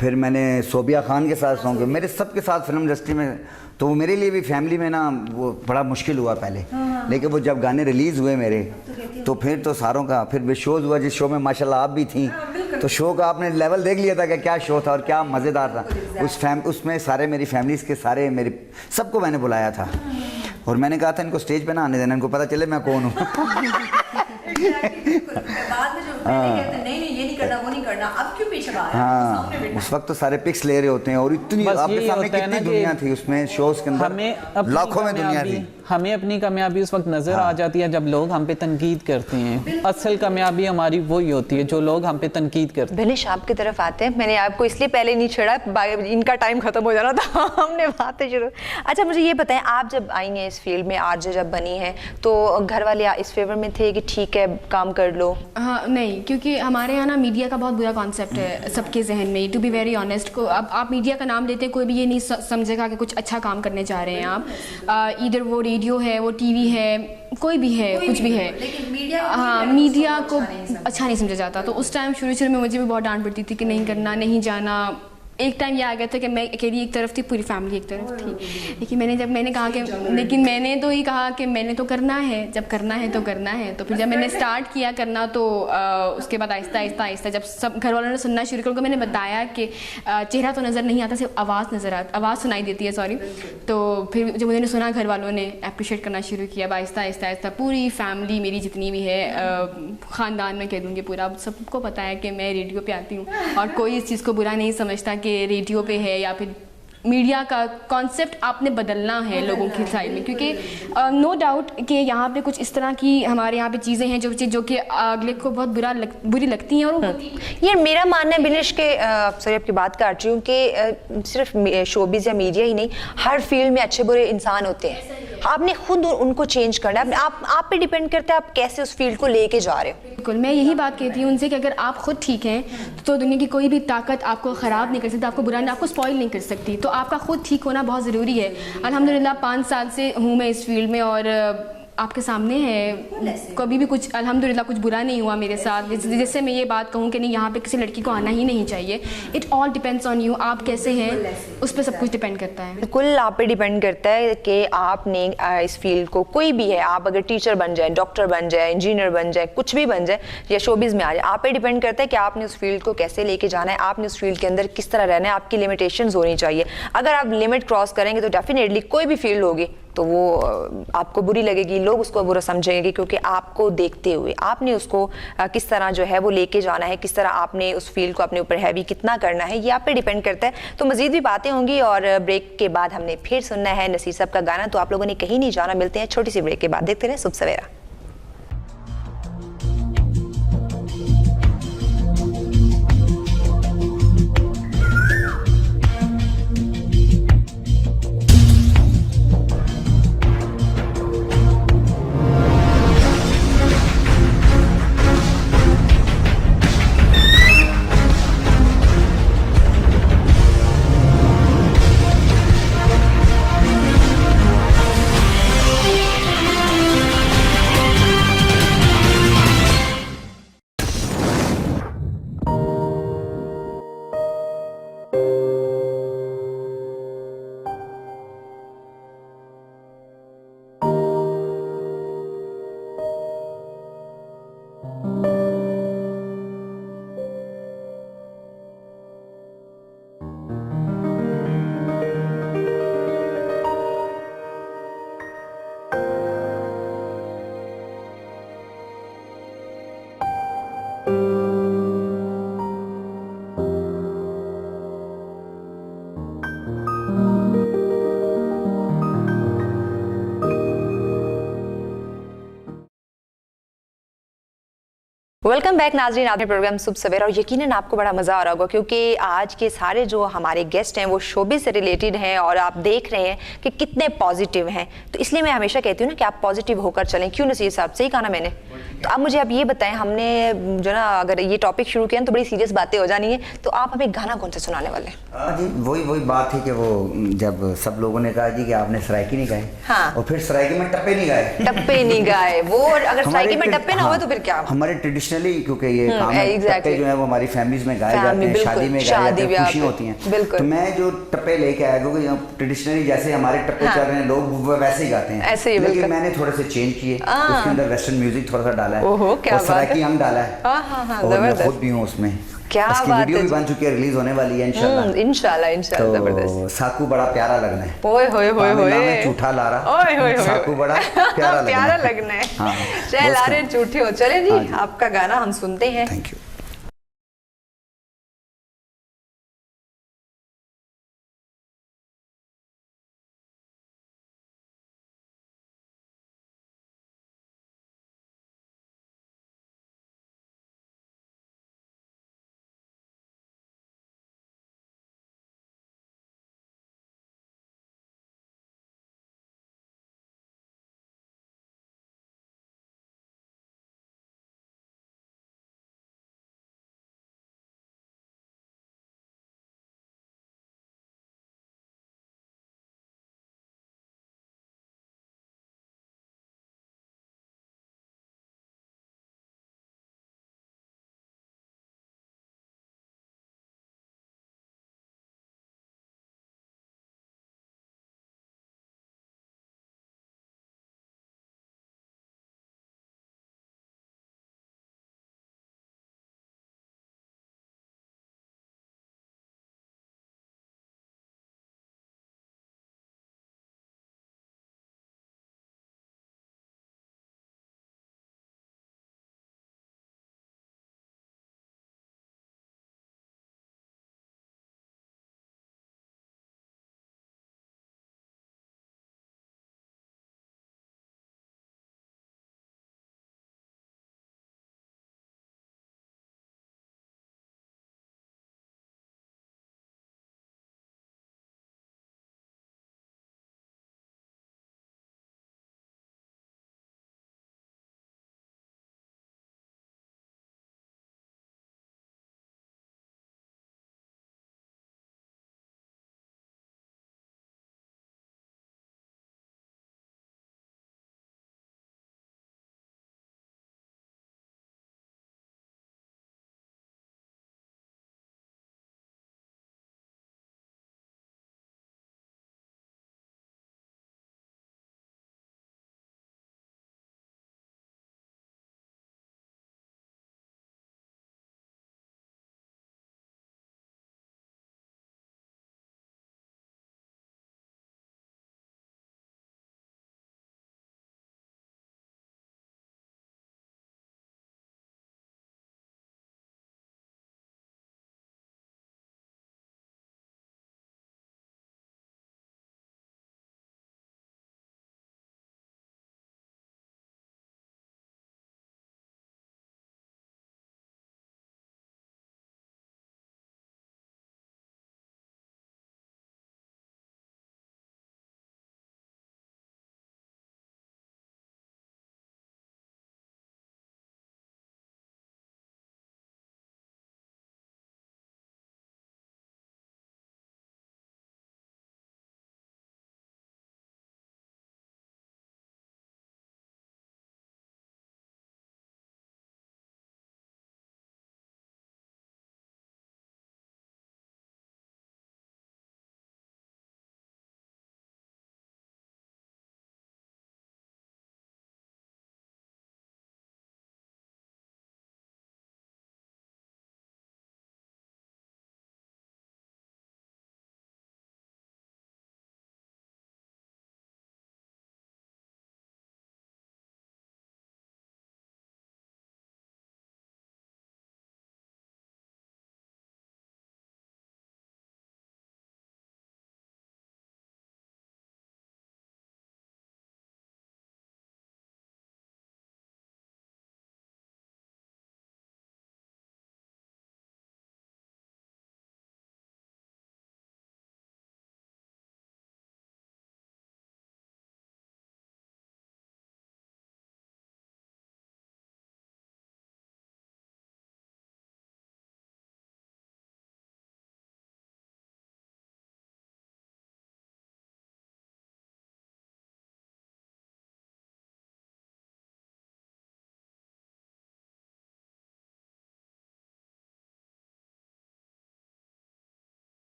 फिर मैंने सोबिया खान के साथ सॉन्ग किया, मेरे सबके साथ फिल्म इंडस्ट्री में। तो मेरे लिए भी फैमिली में ना वो बड़ा मुश्किल हुआ पहले, लेकिन वो जब गाने रिलीज़ हुए मेरे तो फिर तो सारों का, फिर भी शोज़ हुआ जिस शो में माशाल्लाह आप भी थी, तो शो का आपने लेवल देख लिया था कि क्या शो था और क्या मज़ेदार था। उसमें सारे मेरी फैमिलीज़ के सारे मेरे सबको मैंने बुलाया था और मैंने कहा था इनको स्टेज पे ना आने देना, इनको पता चले मैं कौन हूँ। हाँ, उस वक्त तो सारे पिक्स ले रहे होते हैं और इतनी आपके सामने कितनी दुनिया थी उसमें शोज़ के अंदर, लाखों में दुनिया थी। हमें अपनी कामयाबी उस वक्त नज़र आ जाती है जब लोग हम पे तनकीद करते हैं। असल कामयाबी हमारी वही होती है जो लोग हम पे तनकीद करते हैं। भिनिश, आपकी तरफ आते हैं। मैंने आपको इसलिए पहले नहीं छेड़ा, इनका टाइम खत्म हो जाना था, हमने बातें शुरू। अच्छा, मुझे ये बताएं, आप जब आई हैं इस फील्ड में, आरजे जब बनी है, तो घर वाले इस फेवर में थे कि ठीक है काम कर लो? हाँ, नहीं, क्योंकि हमारे यहाँ ना मीडिया का बहुत बुरा कॉन्सेप्ट है सबके जहन में। टू बी वेरी ऑनेस्ट, को अब आप मीडिया का नाम लेते कोई भी ये नहीं समझेगा कि कुछ अच्छा काम करने जा रहे हैं आप। इधर वो रेडियो है, वो टीवी है, कोई भी है, कुछ भी है, मीडिया को अच्छा नहीं समझा जाता। तो उस टाइम शुरू में मुझे भी बहुत डांट पड़ती थी कि नहीं करना, नहीं जाना। एक टाइम ये आ गया था कि मैं अकेली एक तरफ थी, पूरी फैमिली एक तरफ थी। लेकिन मैंने कहा कि मैंने तो ये कहा कि मैंने तो करना है, जब करना है तो करना है। तो फिर जब मैंने स्टार्ट किया करना तो उसके बाद आहिस्ता जब सब घर वालों ने सुनना शुरू किया, उनको मैंने बताया कि चेहरा तो नज़र नहीं आता, सिर्फ आवाज़ सुनाई देती है, सॉरी। तो फिर जब उन्होंने सुना, घर वालों ने अप्रिशिएट करना शुरू किया। आहिस्ता पूरी फैमिली मेरी जितनी भी है, ख़ानदान में कह दूँगी पूरा, सबको पता है कि मैं रेडियो पे आती हूँ और कोई इस चीज़ को बुरा नहीं समझता कि रेडियो पे है या फिर मीडिया का कॉन्सेप्ट आपने बदलना है लोगों के साइड में। क्योंकि नो डाउट कि यहाँ पे कुछ इस तरह की हमारे यहाँ पे चीज़ें हैं जो कि अगले को बहुत बुरी लगती हैं। और ये मेरा मानना है बिनिश के, सॉरी आपकी बात काट रही हूँ, कि सिर्फ शोबिज़ या मीडिया ही नहीं, हर फील्ड में अच्छे बुरे इंसान होते हैं, आपने खुद उनको चेंज करना है, आप पे डिपेंड करता है आप कैसे उस फील्ड को लेके जा रहे हो। बिल्कुल, मैं यही बात कहती हूँ उनसे कि अगर आप खुद ठीक हैं तो दुनिया की कोई भी ताकत आपको ख़राब नहीं कर सकती, आपको बुरा नहीं, आपको स्पॉइल नहीं कर सकती। तो आपका खुद ठीक होना बहुत ज़रूरी है। अल्हम्दुलिल्लाह 5 साल से हूँ मैं इस फील्ड में और आपके सामने है, कभी भी कुछ अल्हम्दुलिल्लाह कुछ बुरा नहीं हुआ मेरे साथ। जिससे मैं ये बात कहूँ कि नहीं यहाँ पे किसी लड़की को आना ही नहीं चाहिए। It all depends on you, आप कैसे हैं उस पर सब कुछ डिपेंड करता है। बिल्कुल आप पे डिपेंड करता है कि आपने इस फील्ड को, कोई भी है, आप अगर टीचर बन जाए, डॉक्टर बन जाए, इंजीनियर बन जाए, कुछ भी बन जाए या शोबिज़ में आ जाए, आप पे डिपेंड करता है कि आपने उस फील्ड को कैसे लेके जाना है, आपने उस फील्ड के अंदर किस तरह रहना है, आपकी लिमिटेशंस होनी चाहिए। अगर आप लिमिट क्रॉस करेंगे तो डेफिनेटली कोई भी फील्ड होगी तो वो आपको बुरी लगेगी, लोग उसको बुरा समझेंगे, क्योंकि आपको देखते हुए आपने उसको किस तरह जो है वो लेके जाना है, किस तरह आपने उस फील्ड को अपने ऊपर हैवी कितना करना है, ये आप पे डिपेंड करता है। तो मज़ीद भी बातें होंगी और ब्रेक के बाद हमने फिर सुनना है नसीर साहब का गाना, तो आप लोगों ने कहीं नहीं जाना। मिलते हैं छोटी सी ब्रेक के बाद, देखते रहे सुबह सवेरा। वेलकम बैक नाजरीन, आपने प्रोग्राम सुबह सवेरा, और यकीनन आपको बड़ा मज़ा आ रहा होगा क्योंकि आज के सारे जो हमारे गेस्ट हैं वो शोबिज़ से रिलेटेड हैं और आप देख रहे हैं कि कितने पॉजिटिव हैं। तो इसलिए मैं हमेशा कहती हूँ ना कि आप पॉजिटिव होकर चलें। क्यों नसीर साहब, सही कहा ना मैंने? तो अब मुझे आप ये बताएं, हमने जो ना अगर ये टॉपिक शुरू किया तो बड़ी सीरियस बातें हो जानी है, तो आप हमें गाना कौन सा सुनाने वाले हैं? जी वही बात थी कि वो जब सब लोगों ने कहा जी कि आपने सराइकी नहीं गाए, हाँ, और फिर सराइकी में टप्पे नहीं गाए, टप्पे नहीं गाए। वो अगर सराइकी में टप्पे ना हुए तो फिर क्या? हमारे ट्रेडिशनली, क्योंकि ये काम है, टप्पे जो है वो हमारी फैमिलीज में गाए जाते हैं, शादी में गाए जाते हैं, खुशी होती हैं। तो मैं जो टप्पे लेके आया, क्योंकि ट्रेडिशनली जैसे हमारे टप्पे चल रहे हैं लोग वैसे ही गाते हैं, लेकिन मैंने थोड़े से चेंज किए, उसके अंदर वेस्टर्न म्यूजिक थोड़ा सा डाला है, सराइकी हम डाला है, और मैं खुद भी हूँ उसमें। क्या इसकी बात वीडियो है, भी बन चुकी है, रिलीज होने वाली है इंशाल्लाह। इंशाल्लाह तो जबरदस्त। साकू बड़ा प्यारा लगना है, ओए होए होए होए, झूठा ला रहा, ओए होए होए, साकू बड़ा प्यारा लगना है। हाँ, चाहे लारे झूठे हो। चले जी, हाँ, आपका गाना हम सुनते हैं। Thank you.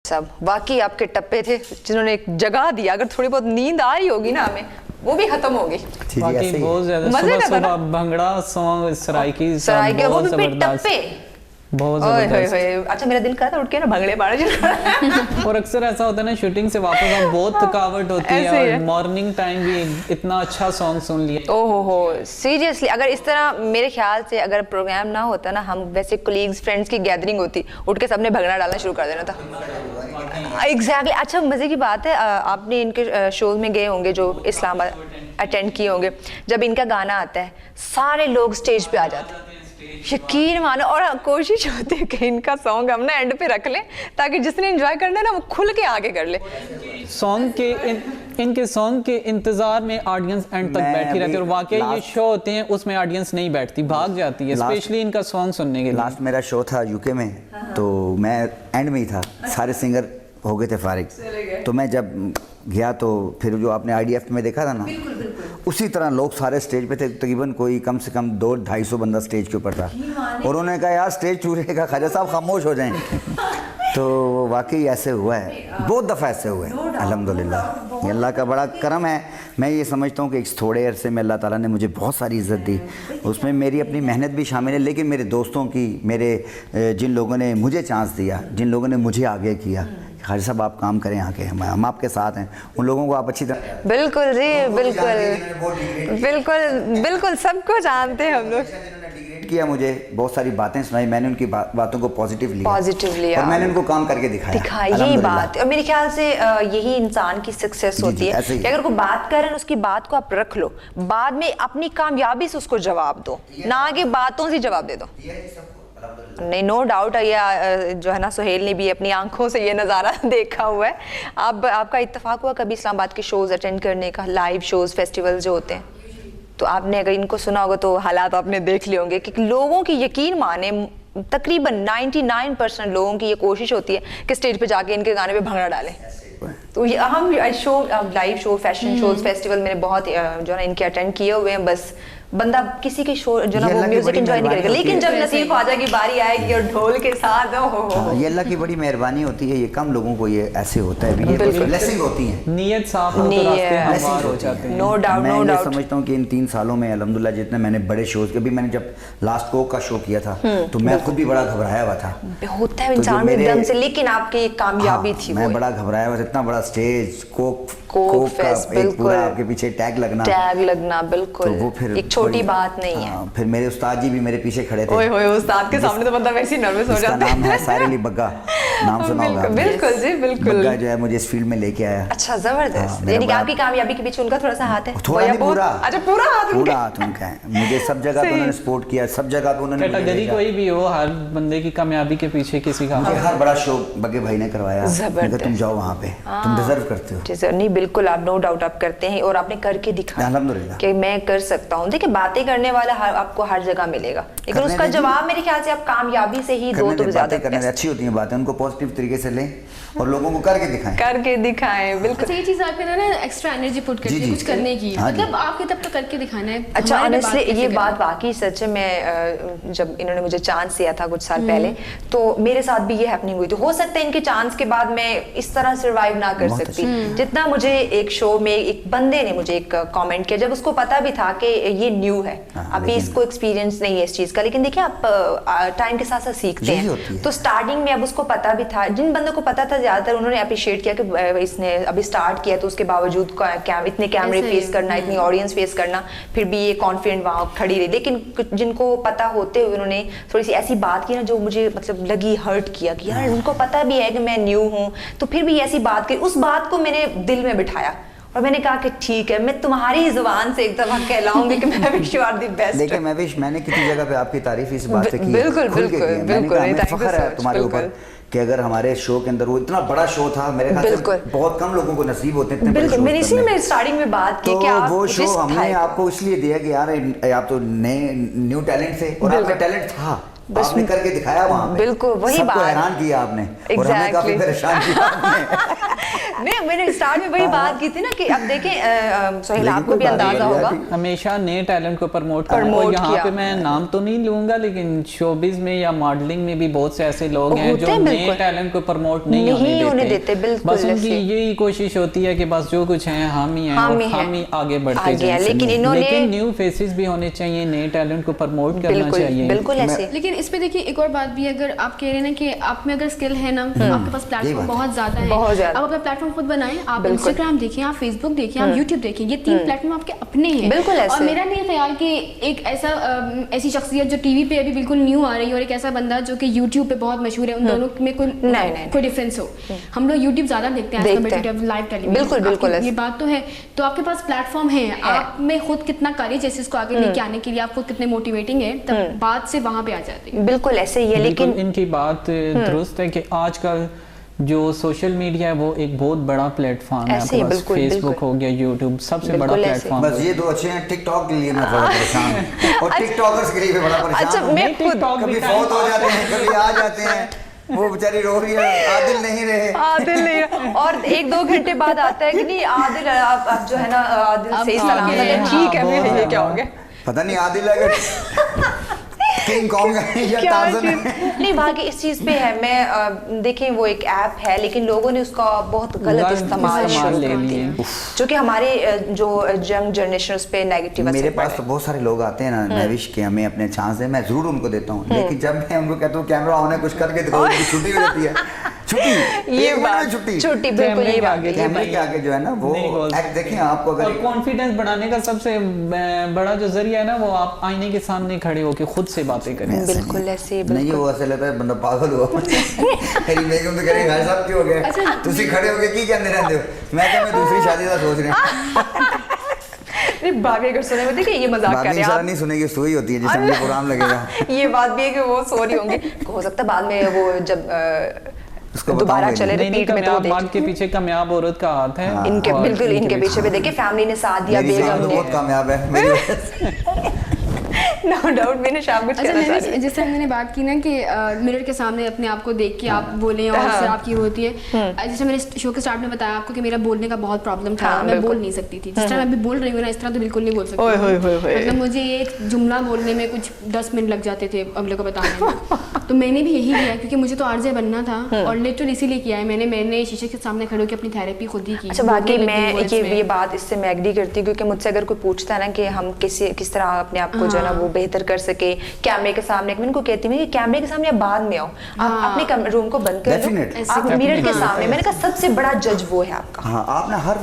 सब वाकई आपके टप्पे थे जिन्होंने एक जगह दिया, अगर थोड़ी बहुत नींद आ रही होगी ना हमें वो भी खत्म होगी। जी, बाकी ऐसे ही। बहुत ज्यादा मजे सुबह का था ना? सुबह भंगड़ा सॉन्ग सराइकी सराय के वो बहुत भी जबरदस्त, टप्पे। बहुत ओए होए जबरदस्त। होए, अच्छा मेरा दिल कर रहा था उठ के ना भंगड़े पाड़े। और अक्सर ऐसा होता है ना शूटिंग से वापस हम बहुत थकावट होती है ऐसे ही है। और मॉर्निंग टाइम भी इतना अच्छा सॉन्ग सुन लिया। ओहो हो, सीरियसली अगर इस तरह मेरे ख्याल से अगर प्रोग्राम ना होता ना, हम वैसे कोलीग्स फ्रेंड्स की गैदरिंग होती, उठ के सबने भगना डालना शुरू कर देना था। एग्जैक्टली। अच्छा मज़े की बात है, आपने इनके शोज में गए होंगे जो इस्लामाबाद अटेंड किए होंगे, जब इनका गाना आता है सारे लोग स्टेज पे आ जाते हैं, यकीन मानो, और कोशिश होती है कि इनका सॉन्ग हम ना एंड पे रख लें ताकि जिसने एंजॉय करना है ना वो खुल के आगे कर ले। सॉन्ग के इनके सॉन्ग के इंतजार में ऑडियंस एंड तक मैं बैठी रहती है और अभी वाकई ये last- शो होते हैं उसमें ऑडियंस नहीं बैठती, भाग जाती है Last- स्पेशली इनका सॉन्ग सुनने के लिए। लास्ट मेरा शो था यूके में, तो मैं एंड में ही था, सारे सिंगर हो गए थे फारिग, तो मैं जब गया तो फिर जो आपने IDF में देखा था ना, उसी तरह लोग सारे स्टेज पे थे, तकरीबन कोई कम से कम 200-250 बंदा स्टेज के ऊपर था, और उन्होंने कहा यार स्टेज टूटेगा, ख्वाजा साहब खामोश हो जाएं। तो वाकई ऐसे हुआ है, बहुत दफ़ा ऐसे हुए हैं अल्हम्दुलिल्लाह, ये अल्लाह का बड़ा करम है। मैं ये समझता हूँ कि इस थोड़े अरसे में अल्लाह ताला ने मुझे बहुत सारी इज़्ज़त दी, उसमें मेरी अपनी मेहनत भी शामिल है, लेकिन मेरे दोस्तों की, मेरे जिन लोगों ने मुझे चांस दिया, जिन लोगों ने मुझे आगे किया, ख्वाजा साहब आप काम करें आके, हम आपके साथ हैं, उन लोगों को आप अच्छी तरह बिल्कुल जी, बिल्कुल बिल्कुल बिल्कुल, सबको जानते हैं हम लोग। किया, मुझे बहुत सारी बातें सुनाई, मैंने उनकी बातों को पॉजिटिव लिया हाँ। और मैंने उनको काम करके दिखाया यही अल्हम्दुलिल्लाह। बात है, और मेरे ख्याल से यही इंसान की सक्सेस जी, होती है ऐसे ही कि अगर कोई बात कर रहे हैं उसकी बात को आप रख लो, बाद में अपनी कामयाबी से उसको जवाब दो, ना कि बातों से जवाब दे दो। नहीं, नो डाउट, ये जो है ना सुहेल ने भी अपनी आंखों से ये नज़ारा देखा हुआ है। आपका इत्तेफाक हुआ कभी इस्लामाबाद के शोज अटेंड करने का, लाइव शोज फेस्टिवल जो होते हैं, तो आपने अगर इनको सुना होगा तो हालात आपने देख लिए होंगे कि लोगों की, यकीन माने तकरीबन 99% लोगों की ये कोशिश होती है कि स्टेज पे जाके इनके गाने पे भंगड़ा डालें। तो ये हम show, live show, fashion shows, festival मैंने बहुत जो है ना इनके अटेंड किए हुए हैं, बस बंदा किसी के शो जो ना ये वो अल्लाह की म्यूजिक बड़ी एंजॉय नहीं करेगा, मेहरबानी लेकिन होती जब है। नसीर ख्वाजा की बारी आएगी और ढोल के साथ हाँ, ये अल्लाह की बड़ी मेहरबानी होती है, ये कम लोगों को ये ऐसे होता है, ये बिल्कुल। ब्लेसिंग होती है। नियत साफ हो तो नियत। रास्ते हमवार Blessings हो होती जाते हैं। नो डाउट, मैं नो ये डाउट। समझता हूँ कि इन 3 सालों में अल्हम्दुलिल्लाह जितने मैंने बड़े शोज के, अभी मैंने जब लास्ट कोक का शो किया था तो मैं खुद भी बड़ा घबराया हुआ था, होता है तो जो इंसान में मेरे- एकदम से, लेकिन आपकी एक कामयाबी हाँ, थी मैं वो। बड़ा घबराया हुआ था, इतना बड़ा स्टेज, कोक फेस्ट, का एक बिल्कुल। पूरा आपके पीछे टैग लगना, टैग लगना, बिल्कुल, तो वो फिर एक छोटी बड़ी- बात नहीं है। हाँ, फिर मेरे उस्ताद जी भी मेरे पीछे खड़े थे। ओए होए, उस्ताद के सामने तो बंदा वैसे ही नर्वस हो जिसका जाता नाम है है। साहिर अली बग्गा, नाम सुना होगा आपने। बिल्कुल जी, बिल्कुल। बग्गा जो है मुझे इस फील्ड में लेके आया। अच्छा, जबरदस्त। हाँ, मेरा यानी कि बड़ा- आपकी कामयाबी के पीछे उनका थोड़ा सा हाथ है, थोड़ा या नहीं, बहुत? पूरा। अच्छा, पूरा हाथ उनके। पूरा हाथ उनका है, मुझे सब जगह पे सही। उन्होंने सपोर्ट किया, सब जगह पे उन्होंने मुझे कैटेगरी भेजा। कोई भी हो, हर बंदे की कामयाबी के पीछे किसी का मुझे हर बड़ा शो बग्गे भाई ने करवाया, जबरदस्त। मैंने कहा, तुम जाओ वहाँ पे, तुम डिजर्व करते हो। जी सर, नहीं बिल्कुल, आप नो डाउट आप करते हैं और आपने करके दिखाया अल्हम्दुलिल्लाह। कि मैं कर सकता हूँ। देखिए, बातें करने वाला आपको हर जगह मिलेगा, लेकिन करने उसका दें जी। जवाब मेरे ख्याल से आप कामयाबी से ही दो करने तो दे, ज्यादा बातें करने दे, अच्छी होती हैं बातें, उनको पॉजिटिव तरीके से लें और लोगों को करके दिखाएं। करके दिखाएं, बिल्कुल। अच्छा, ये चीज़ आपके अंदर ना एक्स्ट्रा एनर्जी पुट करती जी, है जी। कुछ करने की, हाँ जी। मतलब आपके तब तो करके दिखाना है। अच्छा, हमारे में ऑनेस्टली कैसे ये करें? बात वाकई सच है। मैं जब इन्होंने मुझे चांस दिया था कुछ साल पहले, तो मेरे साथ भी ये हैपनिंग हुई थी। हो सकता है इनके चांस के बाद मैं इस तरह सर्वाइव ना कर बहुत सकती, जितना मुझे एक शो में एक बंदे ने मुझे एक कमेंट किया, जब उसको पता भी था कि ये न्यू है, हाँ, अभी लेकिन- इसको एक्सपीरियंस नहीं है इस चीज का, लेकिन देखिए आप टाइम के साथ साथ सीखते यही होती हैं। है। तो स्टार्टिंग में अब उसको पता भी था, जिन बंदों को पता था ज्यादातर उन्होंने अप्रिशिएट किया कि इसने अभी स्टार्ट किया, तो उसके बावजूद इतने कैमरे ऐसे ही। फेस करना, इतनी ऑडियंस फेस करना, फिर भी ये कॉन्फिडेंट वहाँ खड़ी रही। लेकिन कुछ जिनको पता होते हुए उन्होंने थोड़ी सी ऐसी बात की ना जो मुझे मतलब लगी, हर्ट किया कि यार उनको पता भी है कि मैं न्यू हूँ, तो फिर भी ऐसी बात की। उस बात को मैंने दिल में बिठाया और मैंने कहा कि ठीक है, मैं तुम्हारी जुबान से एक दफा कहलाऊंगी कि मैं wish you are the best. लेकिन मैंने किसी जगह पे आपकी तारीफ इस बात से की, बिल्कुल, खुल के बिल्कुल, की है। मैंने बिल्कुल, कहा, हमें thank you फख्र so है much, तुम्हारे ऊपर बिल्कुल। कि अगर हमारे शो के अंदर, वो इतना बड़ा शो था, मेरे ख्याल से बिल्कुल। बहुत कम लोगों को नसीब होते हैं इतने बड़े बिल्कुल, shows मैंने इसी करने। में स्टार्टिंग में बात की तो कि आप वो शो जिस हमने type- आपको इसलिए दिया कि यार आप तो नए न्यू टैलेंट थे और आपका टैलेंट था, बस आपने करके दिखाया वहाँ पे। बिल्कुल, वही सबको बात। हैरान किया आपने और हमें काफी Exactly. परेशान किया आपने। नहीं, मैंने स्टार्ट में वही बात की थी ना कि अब देखें सोहेल लेकिन आपको कोई भी बात अंदाजा नहीं, होगा। यार, हमेशा नए टैलेंट को प्रमोट करना। और यहाँ किया। पे मैं नाम तो नहीं लूंगा, लेकिन शोबिज में या मॉडलिंग में भी बहुत से ऐसे लोग हैं होते जो हैं, नए बिल्कुल। टैलेंट को प्रमोट नहीं नहीं होने होने देते, बिल्कुल बस उनकी ऐसे। यही कोशिश होती है कि बस जो कुछ है हम ही हैं हम और ही हैं। हम ही आगे बढ़ते आगे हैं, जाएं। लेकिन इन्होंने- लेकिन न्यू फेसेस भी होने चाहिए, नए टैलेंट को प्रमोट करना बिल्कुल चाहिए। बिल्कुल ऐसे। लेकिन इस पे देखिए एक और बात भी है, अगर आप कह रहे हैं ना कि आप में अगर स्किल है ना, आपके पास प्लेटफॉर्म बात है। बहुत ज्यादा है, बहुत ज्यादा। आप अपना प्लेटफॉर्म खुद बनाएं, आप बिल्कुल। इंस्टाग्राम देखिए, आप फेसबुक देखिए, आप यूट्यूब देखिए, ये 3 प्लेटफॉर्म आपके अपने हैं। बिल्कुल ऐसे। और मेरा नहीं ख्याल कि एक ऐसी शख्सियत जो टीवी पे अभी बिल्कुल न्यू आ रही है और एक ऐसा बंदा जो कि यूट्यूब पे बहुत मशहूर है, उन दोनों में नहीं। कोई डिफरेंस हो। हम लोग यूट्यूब ज्यादा देखते हैं लाइव टेलीविजन। बिल्कुल, बिल्कुल ये ऐसे। बात तो है। तो आपके पास प्लेटफॉर्म है, आप में खुद कितना करेज है इसको आगे लेके आने के लिए, आप खुद कितने मोटिवेटिंग है, तब बात से वहां पे आ जाती है। बिल्कुल ऐसे ही है। बिल्कुल लेकिन इनकी बात दुरुस्त है कि आजकल जो सोशल मीडिया है वो एक बहुत बड़ा प्लेटफॉर्म है। ऐसे आपके ही, पास बिल्कुल, फेसबुक बिल्कुल। हो गया, यूट्यूब सबसे बड़ा बिल्कुल ऐसे। प्लेटफॉर्म बस ये 2 अच्छे हैं, टिकटॉक के लिए मैं थोड़ा परेशान हूँ और टिकटॉकर्स के लिए भी बड़ा अच्छा, परेशान हूँ। मैं खुद TikTok कभी भी फौत हो जाते हैं, कभी आ जाते हैं, वो बेचारी रो रही है, आदिल नहीं रहे। आदिल नहीं, और 1-2 घंटे बाद आता है कि नहीं आदिल आप जो है ना आदिल अब सही ठीक सलामत है, है, ठीक है। हाँ, मैं बहुत ये क्या हो ज़्यादा। गया? पता नहीं आदिल अगर किंग कॉन्ग है या क्या टार्ज़न चीज़? है। नहीं बाकी इस चीज पे है। मैं देखें वो एक ऐप है, लेकिन लोगों ने उसका बहुत गलत गलत इस्तेमाल इस्तेमाल शुरू ले कर लिए। दिया, जो कि हमारे जो यंग जनरेशन उस पे नेगेटिव मेरे असर पास पड़ा तो बहुत सारे लोग आते हैं ना नविश के, हमें अपने चांस दे, मैं जरूर उनको देता हूँ, लेकिन जब मैं उनको कहता हूँ कैमरा ऑन है कुछ करके दिखाओ, उनकी छुट्टी हो जाती है। छुट्टी ये 1 मिनट बात में छुट्टी। छुट्टी बिल्कुल ये बात है। कैमरे के आगे जो है ना वो नहीं बोल एक्ट देखें आपको और अगर कॉन्फिडेंस बढ़ाने का सबसे बड़ा जो जरिया है ना, वो आप आईने के सामने खड़े होकर खुद से बातें करें। बिल्कुल ऐसे नहीं वो ऐसे लगता है बंदा पागल हुआ। मेरी बेगम तो कह रही भाई साहब क्यों हो गए, तुसी खड़े हो गए की कहने रहते हो, मैं क्या मैं दूसरी शादी का सोच रहा हूँ। नहीं भाभी अगर सुने में देखिए ये मजाक कर बाकी रहे हैं इंशाल्लाह आप। नहीं सुनेगी, सोई होती है जिसे हमको कुरान लगेगा। ये बात भी है कि वो सो रही होंगी, हो सकता है बाद में वो जब उसको दोबारा बताऊंगा चले नहीं नहीं, रिपीट में तो वो कामयाब मर्द के देख पीछे कामयाब औरत का हाथ है। इनके और बिल्कुल इनके पीछे भी देखिए फैमिली ने साथ दिया, मेरी बेगम बेगम तो ने बहुत कामयाब है मेरी वजह से। No doubt. मैंने शाम कुछ अच्छा कहना चाह रही मैंने जैसे हमने बात की ना कि मिरर के सामने अपने आप को देख के आप बोलें और उससे आपकी होती है। जैसे मैंने शो के स्टार्ट में बताया आपको कि मेरा बोलने का बहुत प्रॉब्लम था, हाँ, मैं बिल्कुल। बोल नहीं सकती थी। जिस तरह मैं अभी बोल रही हूँ ना, इस तरह तो बिल्कुल नहीं बोल सकती ओए होए होए होए। मतलब मुझे एक जुमला बोलने में कुछ 10 मिनट लग जाते थे अगले को बताने में। तो मैंने भी यही किया क्योंकि मुझे तो आरजे बनना था और लिटरली इसीलिए किया है मैंने शीशे के सामने खड़े होकर अपनी थेरेपी खुद ही की। अच्छा बाकी बोलने मैं लगी words में। ये बात इससे मैं एग्री करती हूँ, क्योंकि मुझसे अगर कोई पूछता है ना कि हम किस तरह अपने आप को जो है ना वो बेहतर कर सके कैमरे के सामने, मैं उनको कहती हूँ कि कैमरे के सामने आप बाद में आओ, आप अपने रूम को बंद कर Definitely. लो, आप मिरर के सामने। मैंने कहा सबसे बड़ा जज वो है आपका। हाँ आपने हर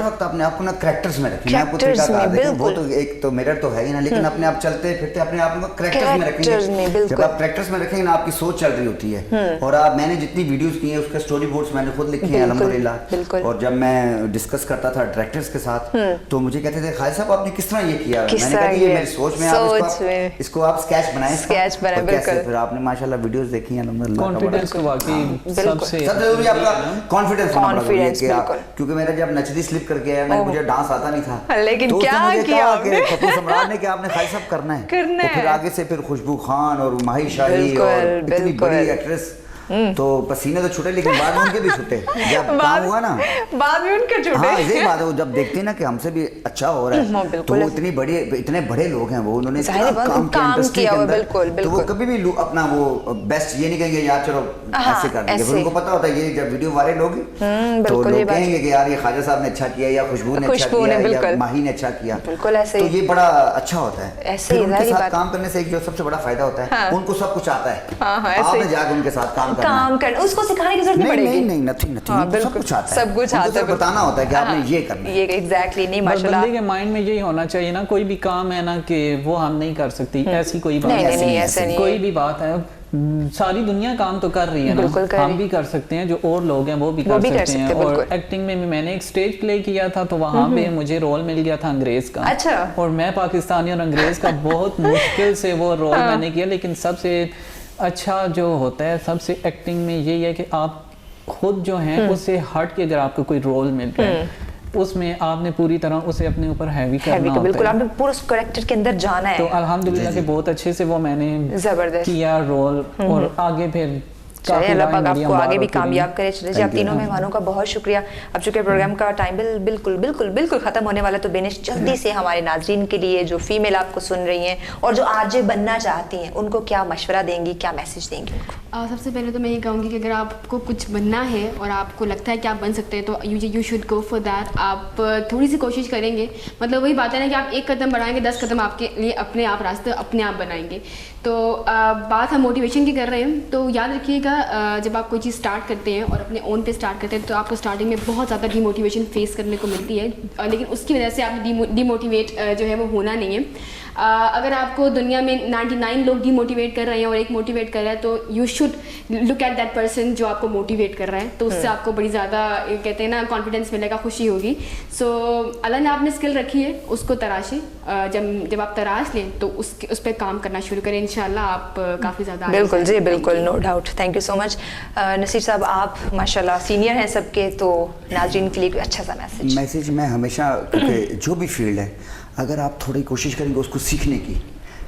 वक्त अपने आप को ना करैक्टर्स में रखें। मैं आपको Characters तरीका में, देखें, वो बिल्कुल। तो एक तो मिरर तो है ही ना, लेकिन अपने आप चलते फिरते अपने आप को करैक्टर्स में Characters में, रखेंगे। बिल्कुल। जब आप करैक्टर्स में रखेंगे ना आपकी सोच चल रही होती है। और आप मैंने जितनी वीडियोस की हैं उसके स्टोरी बोर्ड्स मैंने खुद लिखे हैं बिल्कुल, अल्हम्दुलिल्लाह। बिल्कुल। और जब मैं डिस्कस करता था डायरेक्टर्स के साथ तो मुझे कहते थे खालिद साहब आपने किस तरह ये किया? किस मैंने तरह कहा कि ये ये? मेरी सोच में सोच में। आप इसको आप स्केच बनाएं, स्केच बनाएं, और कैसे बिल्कुल। फिर आपने माशाल्लाह वीडियोस देखी हैं अल्हम्दुलिल्लाह। कॉन्फिडेंस तो वाकई बिल्कुल। सबसे सबसे जरूरी आपका कॉन्फिडेंस होना बड़ा जरूरी है Confidence, कि आप, बिल्कुल। क्योंकि मेरा जब नचदी स्लिप करके आया मैं मुझे डांस आता नहीं था, लेकिन तो उसने क्या मुझे किया कहा आपने? कि पप्पू सम्राट ने कि आपने खाली सब करना है करना तो फिर है। आगे से फिर खुशबू खान और माही शाही बिल्कुल, और इतनी बिल्कुल। बड़ी एक्ट्रेस तो पसीने तो छूटे, लेकिन बाद में उनके भी छूटे जब काम हुआ ना। बाद में उनके छूटे। हाँ यही बात है, वो जब देखते हैं ना कि हमसे भी अच्छा हो रहा हाँ, है बिल्कुल तो वो ऐसे। इतने बड़े लोग हैं, वो उन्होंने जाहिर इतना बात है, काम किया काम इंडस्ट्री किया के हुआ, अंदर, बिल्कुल, तो वो बिल्कुल। कभी भी अपना वो बेस्ट ये नहीं कहेंगे यार चलो हाँ, ऐसे कर देंगे। ऐसे। फिर उनको पता होता है ये जब वीडियो वायरल होगी तो बिल्कुल, ये लोग बात कहेंगे कि यार ये ख्वाजा साहब ने अच्छा किया या खुशबू ने अच्छा खुशबू किया ने, या बिल्कुल। माही ने अच्छा किया, बिल्कुल ऐसे तो ही। ये बड़ा अच्छा होता है। ऐसे फिर ही, उनके जाहिर साथ बात। काम करने से एक जो सबसे बड़ा फायदा होता है हाँ। उनको सब कुछ आता है, हाँ, ऐसे आपने ही। जाकर उनके साथ काम करना है। काम कर उसको सिखाने की जरूरत नहीं नहीं पड़ेगी। नहीं नथिंग नथिंग हाँ, उनको सब बिल्कुल। कुछ आता है, सब कुछ उनको आता है, सिर्फ बताना होता है कि आपने हाँ, ये करना है। ये एग्जैक्टली नहीं बस माशाल्लाह। बंदे के माइंड में यही होना चाहिए ना, कोई भी काम है ना कि वो हम नहीं कर सकती, ऐसी कोई बात नहीं, नहीं नहीं, है। ऐसे नहीं कोई है। भी बात है, सारी दुनिया काम तो कर रही है ना, बिल्कुल कर हम रही। भी कर सकते हैं, जो और लोग हैं वो भी वो कर भी कर सकते हैं। सकते हैं, और बिल्कुल। एक्टिंग में भी मैंने एक स्टेज प्ले किया था तो वहाँ पे मुझे रोल मिल गया था अंग्रेज का। अच्छा। और मैं पाकिस्तानी और अंग्रेज का बहुत मुश्किल से वो रोल मैंने किया, लेकिन सबसे अच्छा जो होता है सबसे एक्टिंग में यही है कि आप खुद जो हैं उससे हट के अगर आपको कोई रोल मिल रहा है उसमें आपने पूरी तरह उसे अपने ऊपर हैवी करना होता बिल्कुल है। आपने पूरा उस कैरेक्टर के अंदर जाना तो है। अल्हम्दुलिल्लाह के बहुत अच्छे से वो मैंने जबरदस्त। किया रोल, और आगे फिर चलिए अल्लाह पाक मेरी आपको अम्बार आगे भी होती रही। कामयाब करे। चलिए जी, आप Thank you, तीनों ma'am। मेहमानों का बहुत शुक्रिया। अब चूंकि प्रोग्राम का टाइम बिल्कुल बिल्कुल बिल्कुल खत्म होने वाला, तो बेनिश जल्दी से हमारे नाजरीन के लिए जो फीमेल आपको सुन रही हैं और जो आरजे बनना चाहती हैं, उनको क्या मशवरा देंगी, क्या मैसेज देंगी उनको? सबसे पहले तो मैं ये कहूँगी कि अगर आपको कुछ बनना है और आपको लगता है कि आप बन सकते हैं तो you should go for that. आप थोड़ी सी कोशिश करेंगे, मतलब वही बात है ना कि आप एक कदम बढ़ाएंगे 10 कदम आपके लिए अपने आप रास्ते अपने आप बनाएंगे। तो बात हम मोटिवेशन की कर रहे हैं, तो याद रखिएगा जब आप कोई चीज़ स्टार्ट करते हैं और अपने ओन पे स्टार्ट करते हैं तो आपको स्टार्टिंग में बहुत ज़्यादा डीमोटिवेशन फेस करने को मिलती है, लेकिन उसकी वजह से आप डीमोटिवेट जो है वो होना नहीं है। अगर आपको दुनिया में 99 लोग डीमोटिवेट कर रहे हैं और एक मोटिवेट कर रहा है, तो you should look at that person जो आपको मोटिवेट कर रहा है, तो उससे आपको बड़ी ज़्यादा कहते हैं ना कॉन्फिडेंस मिलेगा, खुशी होगी। सो अल्लाह ने आपने स्किल रखी है, उसको तराशें। जब आप तराश लें तो उस पर काम करना शुरू करें, इंशाल्लाह आप काफ़ी ज़्यादा बिल्कुल जी, बिल्कुल, no doubt. Thank you so much. Naseer साहब, आप माशाल्लाह सीनियर हैं सबके, तो नाज़रीन के लिए कोई अच्छा सा मैसेज मैं हमेशा, क्योंकि जो भी फील्ड है, अगर आप थोड़ी कोशिश करेंगे उसको सीखने की,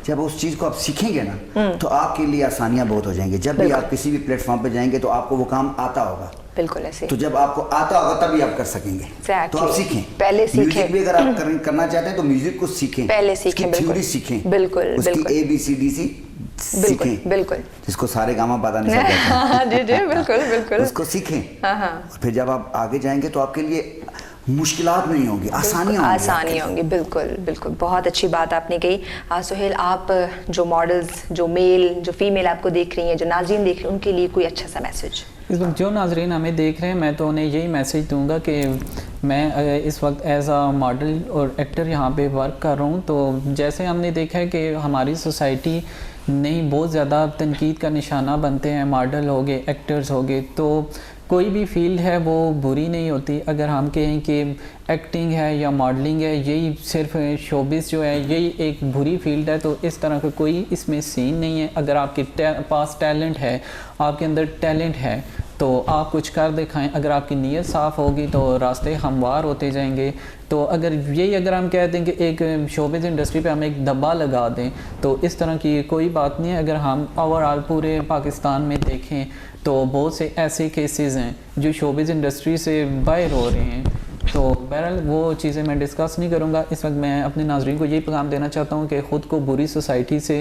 जब उस चीज़ को आप सीखेंगे ना तो आपके लिए आसानियाँ बहुत हो जाएंगी। जब भी आप किसी भी प्लेटफॉर्म पे जाएंगे तो आपको वो काम आता होगा। बिल्कुल ऐसे। तो जब आपको आता होगा तभी आप कर सकेंगे। Exactly. तो आप सीखें, पहले सीखें। म्यूजिक भी अगर आप करना चाहते हैं तो म्यूजिक को सीखें, पहले सीखें, उसकी बिल्कुल। थ्योरी सीखें, बिल्कुल, उसकी बिल्कुल। ABCDC बिल्कुल सीखें, बिल्कुल। जिसको सारे गामा पता नहीं सब जाता है। जी जी, बिल्कुल बिल्कुल। उसको सीखें। हाँ हाँ, और फिर जब आप आगे जाएंगे तो आपके लिए मुश्किलात नहीं होंगी, आसानियाँ होंगी। आसानी होंगी, बिल्कुल बिल्कुल। बहुत अच्छी बात आपने कही। सुहेल, आप जो मॉडल्स, जो मेल, जो फीमेल आपको देख रही हैं, जो नाज़रीन देख रहे हैं, उनके लिए कोई अच्छा सा मैसेज? इस वक्त जो नाजरीन हमें देख रहे हैं, मैं तो उन्हें यही मैसेज दूंगा कि मैं इस वक्त एज आ मॉडल और एक्टर यहाँ पे वर्क कर रहा हूँ। तो जैसे हमने देखा है कि हमारी सोसाइटी नहीं बहुत ज़्यादा तनकीद का निशाना बनते हैं, मॉडल हो गए, एक्टर्स हो गए, तो कोई भी फील्ड है वो बुरी नहीं होती। अगर हम कहें कि एक्टिंग है या मॉडलिंग है, यही सिर्फ शोबिस जो है यही एक बुरी फील्ड है, तो इस तरह का कोई इसमें सीन नहीं है। अगर आपके पास टैलेंट है, आपके अंदर टैलेंट है, तो आप कुछ कर दिखाएं। अगर आपकी नीयत साफ़ होगी तो रास्ते हमवार होते जाएंगे। तो अगर हम कह दें कि एक शोबिस इंडस्ट्री पे हम एक दब्बा लगा दें, तो इस तरह की कोई बात नहीं है। अगर हम ओवरऑल पूरे पाकिस्तान में देखें तो बहुत से ऐसे केसेस हैं जो शोबिस इंडस्ट्री से बाहर हो रहे हैं। तो बहरहाल वो चीज़ें मैं डिस्कस नहीं करूँगा। इस वक्त मैं अपने नाज़रीन को यही पैगाम देना चाहता हूँ कि ख़ुद को बुरी सोसाइटी से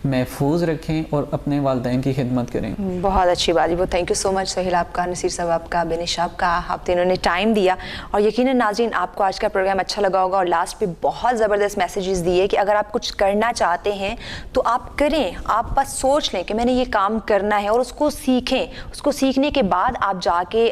महफूज रखें और अपने वालिदैन की खिदमत करें। बहुत अच्छी बात है वो। Thank you so much Sohail आपका, नसीर साहब आपका, बेनिश आपका, आप तीनों ने टाइम दिया। और यकीनन नाज़रीन आपको आज का प्रोग्राम अच्छा लगा होगा और लास्ट पे बहुत ज़बरदस्त मैसेजेस दिए कि अगर आप कुछ करना चाहते हैं तो आप करें। आप बस सोच लें कि मैंने ये काम करना है और उसको सीखें। उसको सीखने के बाद आप जाके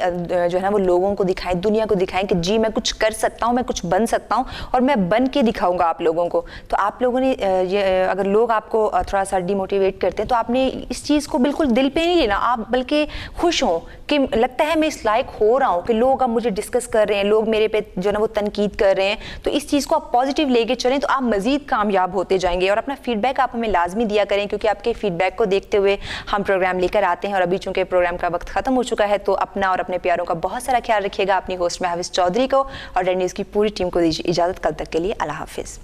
जो है ना वो लोगों को दिखाएं, दुनिया को दिखाएं कि जी मैं कुछ कर सकता हूँ, मैं कुछ बन सकता हूँ और मैं बन के दिखाऊंगा आप लोगों को। तो आप लोगों ने ये अगर लोग आपको थोड़ा सा डिमोटिवेट करते हैं तो आपने इस चीज़ को बिल्कुल दिल पे नहीं लेना, आप बल्कि खुश हों कि लगता है मैं इस लायक हो रहा हूँ कि लोग अब मुझे डिस्कस कर रहे हैं, लोग मेरे पे जो है ना वो तनकीद कर रहे हैं। तो इस चीज़ को आप पॉजिटिव लेके चलें तो आप मज़ीद कामयाब होते जाएंगे। और अपना फीडबैक आप हमें लाजमी दिया करें क्योंकि आपके फीडबैक को देखते हुए हम प्रोग्राम लेकर आते हैं। और अभी चूँकि प्रोग्राम का वक्त ख़त्म हो चुका है तो अपना और अपने प्यारों का बहुत सारा ख्याल रखिएगा। अपनी होस्ट में हाफिज़ चौधरी को और रेड न्यूज़ की पूरी टीम को दीजिए इजाज़त। कल तक के लिए अल्लाह हाफिज़।